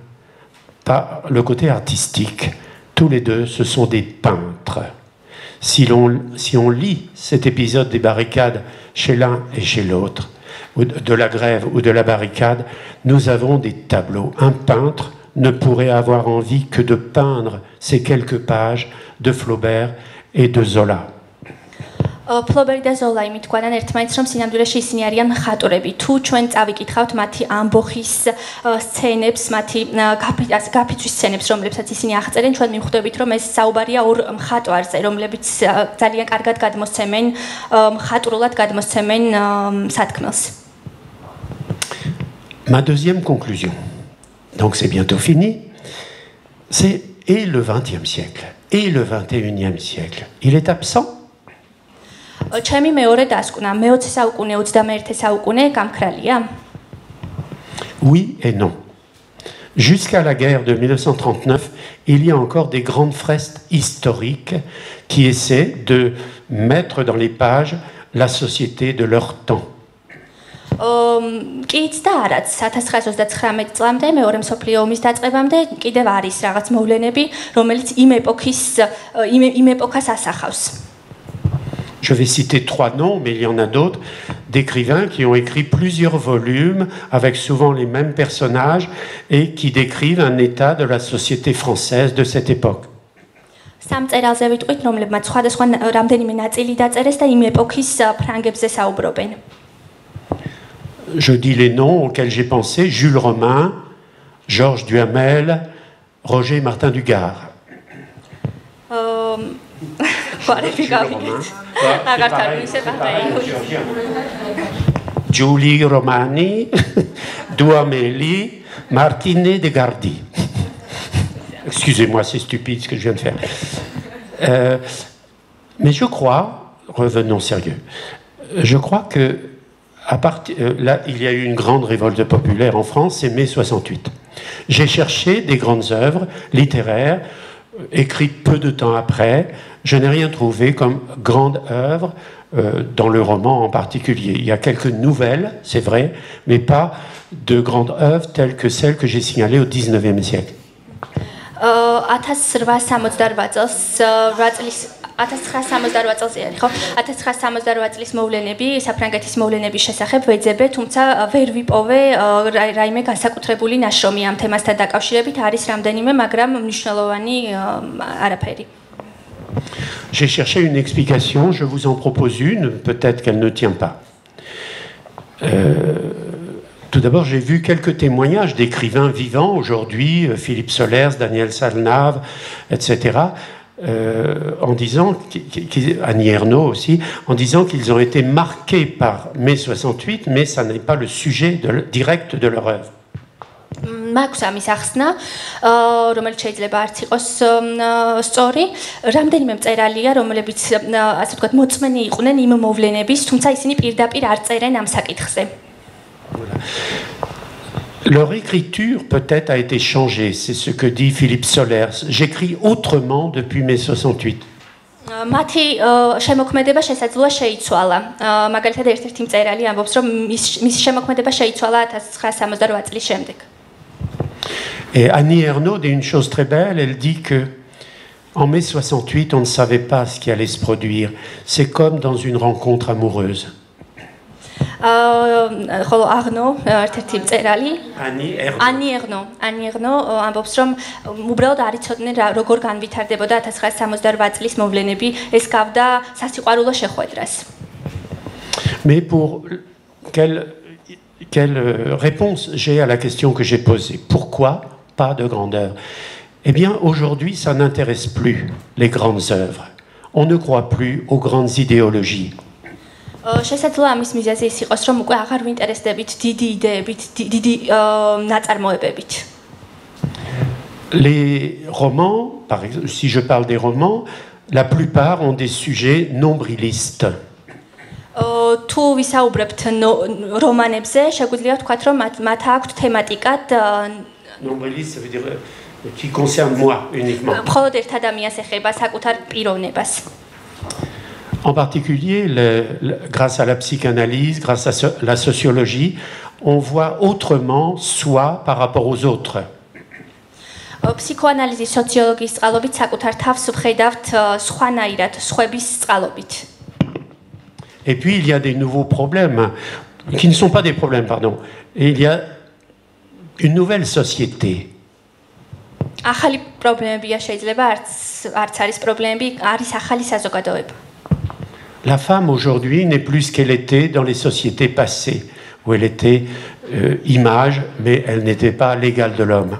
par le côté artistique. Tous les deux, ce sont des peintres. Si on lit cet épisode des barricades chez l'un et chez l'autre, de la grève ou de la barricade, nous avons des tableaux. Un peintre ne pourrait avoir envie que de peindre ces quelques pages de Flaubert et de Zola. ფლობერი და ზოლა იმით თქვენ ერთმანეთს რომ სინამდვილეში ისინი არიან მხატვრები. თუ ჩვენ წავიკითხავთ მათი ამბოხის სცენებს, მათი გაფიცვის სცენებს, რომლებსაც ისინი აღწერენ, ჩვენ მივხვდებით რომ ეს საუბარია ორ მხატვარზე, რომლებიც ძალიან კარგად გადმოსცემენ, მხატვრულად გადმოსცემენ სათქმელს. Ma deuxième conclusion, donc c'est bientôt fini, c'est et le XXe siècle et le XXIe siècle. Il est absent? ჩემი მეორე დასკვნა, მე-20 საუკუნე, 21 საუკუნე გამქრალია? Oui et non. Jusqu'à la guerre de 1939, il y a encore des grandes fresques historiques qui essaient de mettre dans les pages la société de leur temps. კიც და არაც 1939 წლამდე მეორე მსოფლიო ომის დაწყებამდე კიდევ არის რაღაც მოვლენები, რომელიც იმ ეპოქას ასახავს. Je vais citer 3 noms, mais il y en a d'autres, d'écrivains qui ont écrit plusieurs volumes avec souvent les mêmes personnages et qui décrivent un état de la société française de cette époque. სამ წერალზე ვიტყვით, რომლებმაც სხვადასხვა რამდენიმე ნაწილი დაწერეს და იმ ეპოქის ფრანგებზე საუბრობენ. Je dis les noms auxquels j'ai pensé: Jules Romain, Georges Duhamel, Roger Martin Dugard. Giulio Romani, Duhameli, Martinet de Gardi. Excusez-moi, c'est stupide ce que je viens de faire. Mais je crois, revenons sérieux, je crois que là, il y a eu une grande révolte populaire en France, c'est mai 68. J'ai cherché des grandes œuvres littéraires écrites peu de temps après. Je n'ai rien trouvé comme grande œuvre dans le roman en particulier. Il y a quelques nouvelles, c'est vrai, mais pas de grandes œuvres telles que celles que j'ai signalées au XIXe siècle. 1968 წელს არის ხო 1968 წლის მოვლენები საფრანგეთის მოვლენების შესახებ ვეძებე თუმცა ვერ ვიპოვე რაიმე განსაკუთრებული ნაშრომი ამ თემასთან დაკავშირებით არის რამდენიმე მაგრამ მნიშვნელოვანი არაფერი J'ai cherché une explication, je vous en propose une, peut-être qu'elle ne tient pas. Tout d'abord, j'ai vu quelques témoignages d'écrivains vivants aujourd'hui, Philippe Solers, Daniel Salnave, etc., en disant, Annie Ernaux aussi, en disant qu'ils ont été marqués par mai 68, mais ça n'est pas le sujet direct de leur œuvre. მაქვს ამის ახსნა, რომელიც შეიძლება არც იყოს სწორი. რამდენიმე მწერალია, რომლებიც ასე ვთქვათ, მოწმენი იყვნენ იმ მოვლენების, თუმცა ისინი პირდაპირ არ წერენ ამ საკითხზე. Leur écriture peut-être a été changée, c'est ce que dit Philippe Solers. J'écris autrement depuis mai 68. მათი შემოქმედება შესაძლოა შეიცვალა. მაგალითად, ერთ-ერთი მწერალი ამბობს, რომ მისი შემოქმედება შეიცვალა 1968 წლის შემდეგ. Et Annie Ernaux dit une chose très belle, elle dit que en mai 68, on ne savait pas ce qui allait se produire. C'est comme dans une rencontre amoureuse. ხოლო აღნო ერთ-ერთი მწერალი Annie Ernaux. ანი ერნო ამბობს რომ უბრალოდ არ იცოდნენ როგორ განვითარდებოდა 1968 წლის მოვლენები ეს გავდა სასიყვარულო შეხვედრას. Mais pour quelle réponse j'ai à la question que j'ai posée? Pourquoi pas de grandeur? Eh bien, aujourd'hui, ça n'intéresse plus les grandes œuvres. On ne croit plus aux grandes idéologies. შესაძლოა ამის მიზეზი ის იყოს რომ უკვე აღარ ვინტერესდებით დიდი იდეებით, დიდი ნაწარმოებებით. Les romans, par exemple, si je parle des romans, la plupart ont des sujets nombrilistes. თუ ვისაუბრებთ რომანებზე, შეგვიძლია ვთქვათ რომ მათ აქვთ თემატიკად Nombriliste, ça veut dire qui concerne moi uniquement. მხოლოდ ერთ ადამიანს ეხება საკუთარ პიროვნებას. En particulier, grâce à la psychanalyse, grâce à la sociologie, on voit autrement soi par rapport aux autres. Psychoanalyse, sociologie, წყალობით საკუთარ თავს ვხედავთ სხვანაირად, სხვების წყალობით. Et puis il y a des nouveaux problèmes, qui ne sont pas des problèmes, pardon. Et il y a une nouvelle société. ახალი პრობლემებია შეიძლება არც არის პრობლემები, არის ახალი საზოგადოება. La femme aujourd'hui n'est plus ce qu'elle était dans les sociétés passées, où elle était image, mais elle n'était pas l'égale de l'homme.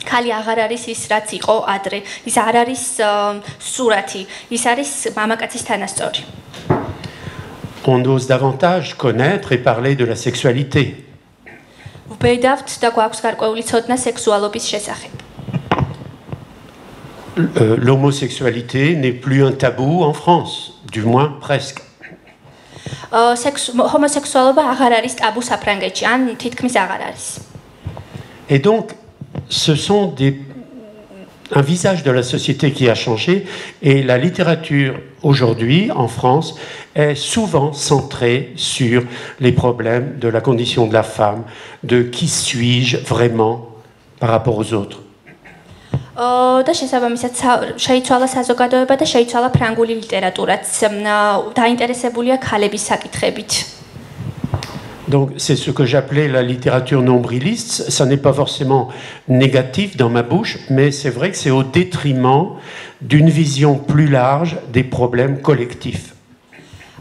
ქალი აღარ არის ის რაც იყო ადრე, ის არ არის სურათი, ის არის მამაკაცის თანასწორი. On ose davantage connaître et parler de la sexualité. ვბედავთ და გვაქვს გარკვეული ცოდნა სექსუალობის შესახებ. L'homosexualité n'est plus un tabou en France, du moins presque. ჰომოსექსუალობა აღარ არის ტაბუ საფრანგეთში, ან თითქმის აღარ არის. Et donc, ce sont un visage de la société qui a changé, et la littérature aujourd'hui en France est souvent centrée sur les problèmes de la condition de la femme, de qui suis-je vraiment par rapport aux autres. და შესაბამისად შეიცვალა საზოგადოება და შეიცვალა ფრანგული ლიტერატურაც. დაინტერესებულია ქალების საკითხებით. Donc c'est ce que j'appelais la littérature nombriliste. Ça n'est pas forcément négatif dans ma bouche, mais c'est vrai que c'est au détriment d'une vision plus large des problèmes collectifs.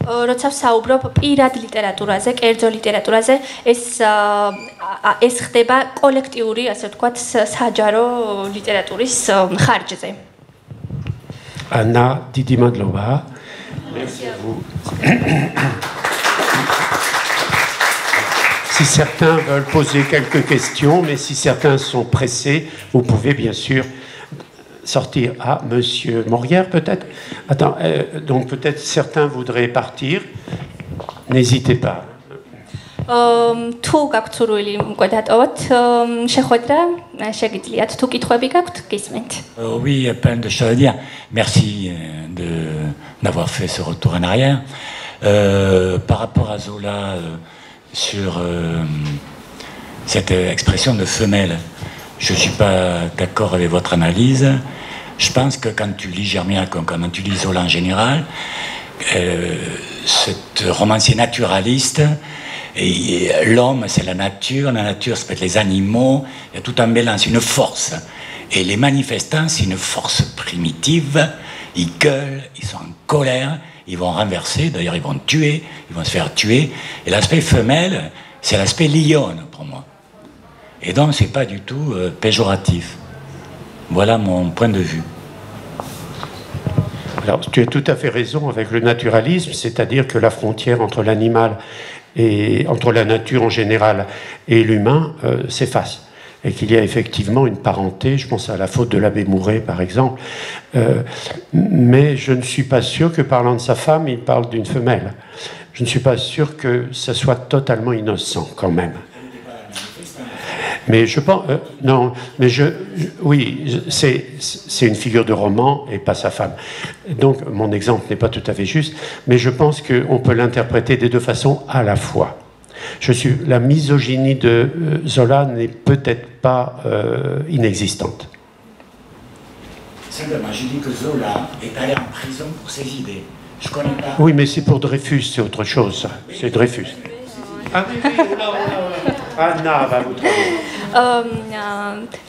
როცა ვსაუბრობ პირად ლიტერატურაზე, კერძო ლიტერატურაზე, ეს ხდება კოლექტიური, ასე ვთქვათ, საჯარო ლიტერატურის ხარჯზე. Anna Didimadlova. Merci à vous. Si certains veulent poser quelques questions, mais si certains sont pressés, vous pouvez bien sûr sortir. Ah, Monsieur Morière peut-être. Attends, donc peut-être certains voudraient partir. N'hésitez pas. თუ გაქვთ სურვილი უკვე დატოვოთ შეხვედრა, შეგიძლიათ თუ კითხვები გაქვთ, გისმენთ. Oui, plein de choses à dire. Merci d'avoir fait ce retour en arrière. Par rapport à Zola, sur cette expression de femelle, je ne suis pas d'accord avec votre analyse. Je pense que quand tu lis Germiac, quand tu lis Zola en général, cet romancier naturaliste, et l'homme c'est la nature ça peut être les animaux, il y a tout un mélange, une force. Et les manifestants, c'est une force primitive, ils gueulent, ils sont en colère, ils vont renverser, d'ailleurs ils vont tuer, ils vont se faire tuer. Et l'aspect femelle, c'est l'aspect lionne pour moi. Et donc c'est pas du tout péjoratif. Voilà mon point de vue. Alors tu as tout à fait raison avec le naturalisme, c'est-à-dire que la frontière entre l'animal et entre la nature en général et l'humain s'efface. Et qu'il y a effectivement une parenté, je pense à la faute de l'abbé Mouret par exemple, mais je ne suis pas sûr que parlant de sa femme, il parle d'une femelle. Je ne suis pas sûr que ça soit totalement innocent quand même. Mais je pense... non, mais oui, c'est une figure de roman et pas sa femme. Donc mon exemple n'est pas tout à fait juste, mais je pense qu'on peut l'interpréter des deux façons à la fois. La misogynie de Zola n'est peut-être pas inexistante. Simplement, je dis que Zola est allé en prison pour ses idées. Je connais pas. Oui, mais c'est pour Dreyfus, c'est autre chose, ça. C'est Dreyfus. Ah oui, oui, Anna va vous travailler.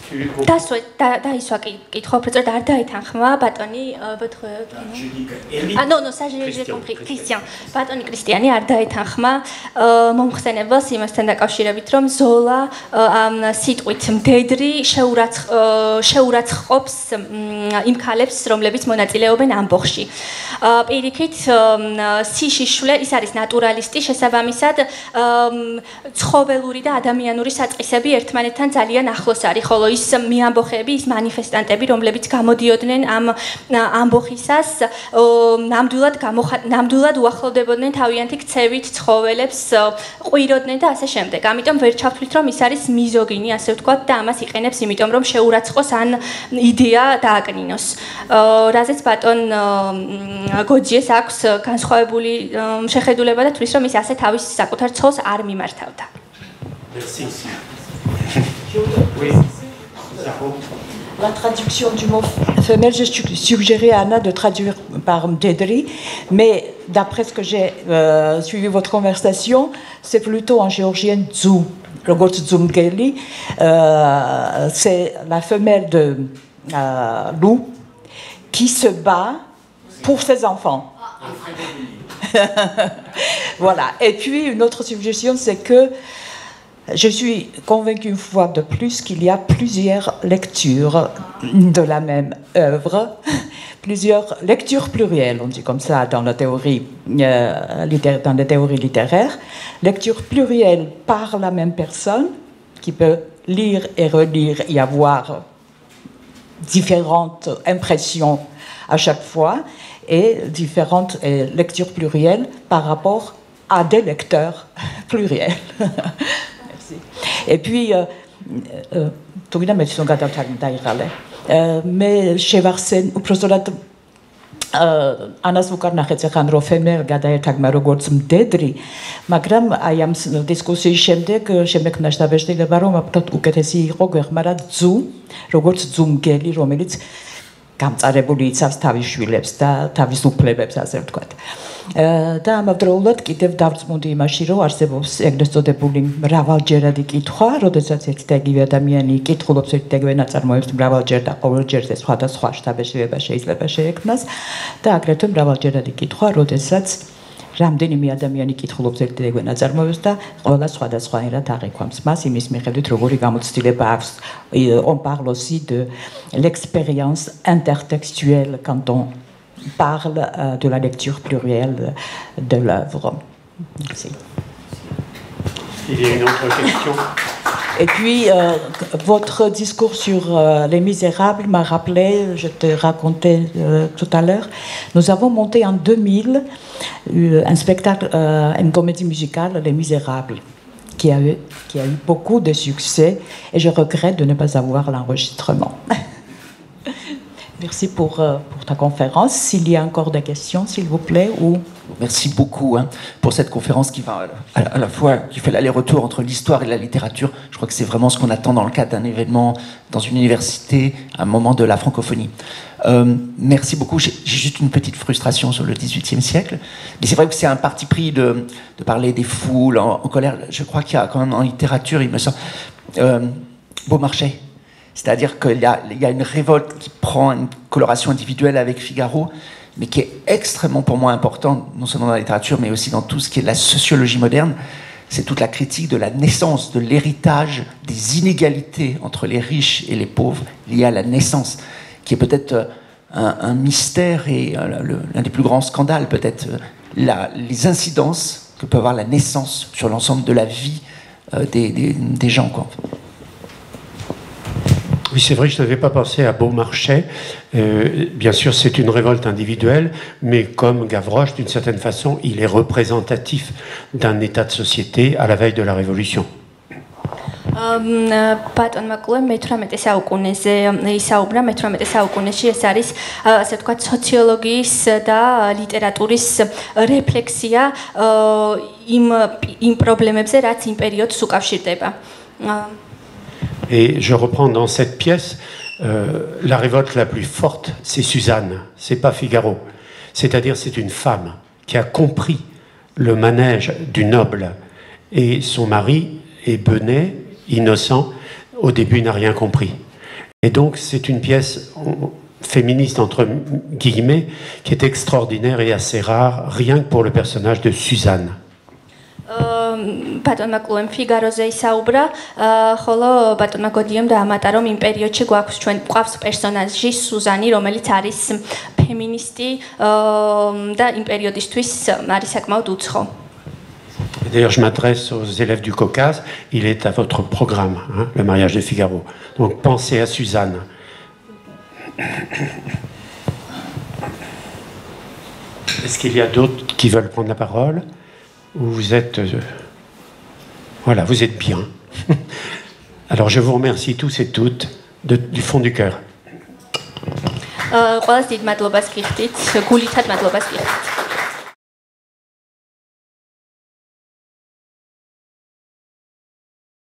დაისვა კითხვა უბრალოდ არ დაეთანხმა ბატონი non ça j'ai compris Christian ბატონი კრისტიანი არ დაეთანხმა მომხსენებელს იმასთან დაკავშირებით რომ ზოლა ამ სიტყვით მდედრი შეურაცხყოფს იმ ქალებს რომლებიც მონაწილეობენ ამბოხში პირიქით სიშიშვლე ის არის ნატურალისტი შესაბამისად ცხოველური და ადამიანური საწყისები ერთმანეთთან ძალიან ახლოს არის ხოლო ის მიამბოხები ის მანიფესტანტები რომლებიც გამოდიოდნენ ამ ამბოხისას ნამდვილად უახლოვდებოდნენ თავიანთი ქცევით ცხოველებს ყვიროდნენ და ასე შემდეგ ამიტომ ვერ ჩავთვლით რომ ის არის მიზოგინი ასე ვთქვათ და ამას იყენებს იმიტომ რომ შეურაცხყოს ან იდეა დააკნინოს რაზეც ბატონ გოჯიეს აქვს განსხვავებული შეხედულება და თვლის რომ ის ასე თავის საკუთარ ცოლს არ მიმართავდა La traduction du mot femelle, j'ai suggéré à Anna de traduire par mdedri, mais d'après ce que j'ai suivi votre conversation, c'est plutôt en géorgienne Zou. Le Gotzumgeli, c'est la femelle de loup qui se bat pour ses enfants. Voilà. Et puis une autre suggestion, c'est que je suis convaincue une fois de plus qu'il y a plusieurs lectures de la même œuvre, plusieurs lectures plurielles, on dit comme ça dans la théorie, dans les théories littéraires, lecture plurielle par la même personne qui peut lire et relire et avoir différentes impressions à chaque fois et différentes lectures plurielles par rapport à des lecteurs pluriels. Et puis, mais chez Varsen, უბრალოდ ანას უკარნახეთ ახან რო ფემერ გადაერთაგმა როგორც მდედრი, მაგრამ აი ამ დისკუსიის შემდეგ ნაშთაბეჭდილება რომ აბსოლუტურად უკეთესი იყო გვეხმარა ძუ, როგორც ძუმგელი, რომელიც გამწარებული იცავს თავის შვილებს და თავის უფლებებს, ასე ვთქვათ. და ამავდროულად კიდევ დავწმუნდი იმაში, რომ არსებობს ეგრეთ წოდებული მრავალჯერადი კითხვა, როდესაც ერთი და იგივე ადამიანი კითხულობს ერთი და იგივე ნაწარმოებს მრავალჯერ და ყოველჯერზე სხვადასხვა შთაბეჭდილება შეიძლება შეექმნას და აგრეთვე მრავალჯერადი კითხვა, როდესაც რამდენიმე ადამიანი კითხულობს ერთი და იგივე ნაწარმოებს და ყველა სხვადასხვაერად აღიქვამს მას იმის მიხედვით, როგორი გამოცდილება აქვს. On parle aussi de l'expérience intertextuelle quand on parle de la lecture plurielle de l'œuvre. Merci. Il y a une autre question. Et puis, votre discours sur Les Misérables m'a rappelé, je te racontais tout à l'heure, nous avons monté en 2000 un spectacle, une comédie musicale, Les Misérables, qui a eu beaucoup de succès, et je regrette de ne pas avoir l'enregistrement. Merci pour ta conférence. S'il y a encore des questions, s'il vous plaît, ou... Merci beaucoup pour cette conférence qui va à la fois qui fait l'aller-retour entre l'histoire et la littérature. Je crois que c'est vraiment ce qu'on attend dans le cadre d'un événement dans une université, un moment de la francophonie. Merci beaucoup. J'ai juste une petite frustration sur le XVIIIe siècle. Mais c'est vrai que c'est un parti pris de parler des foules en colère. Je crois qu'il y a quand même en littérature, il me semble, Beaumarchais. C'est-à-dire qu'il y a une révolte qui prend une coloration individuelle avec Figaro, mais qui est extrêmement pour moi importante, non seulement dans la littérature, mais aussi dans tout ce qui est la sociologie moderne. C'est toute la critique de la naissance, de l'héritage, des inégalités entre les riches et les pauvres liées à la naissance, qui est peut-être un mystère et l'un des plus grands scandales, peut-être les incidences que peut avoir la naissance sur l'ensemble de la vie des gens, quoi. Oui, c'est vrai que je n'avais pas pensé à Beaumarchais. Bien sûr, c'est une révolte individuelle, mais comme Gavroche, d'une certaine façon, il est représentatif d'un état de société à la veille de la Révolution. ბატონმა კლუემ მე-18 საუკუნეზე ისაუბრა, მე-18 საუკუნეში ეს არის ასე ვთქვათ სოციოლოგიის და ლიტერატურის რეფლექსია იმ პრობლემებზე, რაც იმ პერიოდს უკავშირდება. Et je reprends dans cette pièce, la révolte la plus forte, c'est Suzanne, c'est pas Figaro. C'est-à-dire c'est une femme qui a compris le manège du noble. Et son mari est benêt, innocent, au début n'a rien compris. Et donc c'est une pièce féministe entre guillemets qui est extraordinaire et assez rare, rien que pour le personnage de Suzanne. ბატონმა კლუემ ფიგაროზე ისაუბრა, ხოლო ბატონმა გოდიემ დაამატა, რომ იმ პერიოდში გვყავს პერსონაჟი სუზანი, რომელიც არის ფემინისტი და იმ პერიოდისთვის არის საკმაოდ უცხო. D'ailleurs, je m'adresse aux élèves du Caucase, il est à votre programme, hein, le mariage de Figaro. Donc pensez à Suzanne. Est-ce qu'il y a d'autres qui veulent prendre la parole? Ou vous êtes... voilà, vous êtes bien. Alors je vous remercie tous et toutes du fond du cœur. ყველას დიდ მადლობას გიხდით, გულითად მადლობას გიხდით.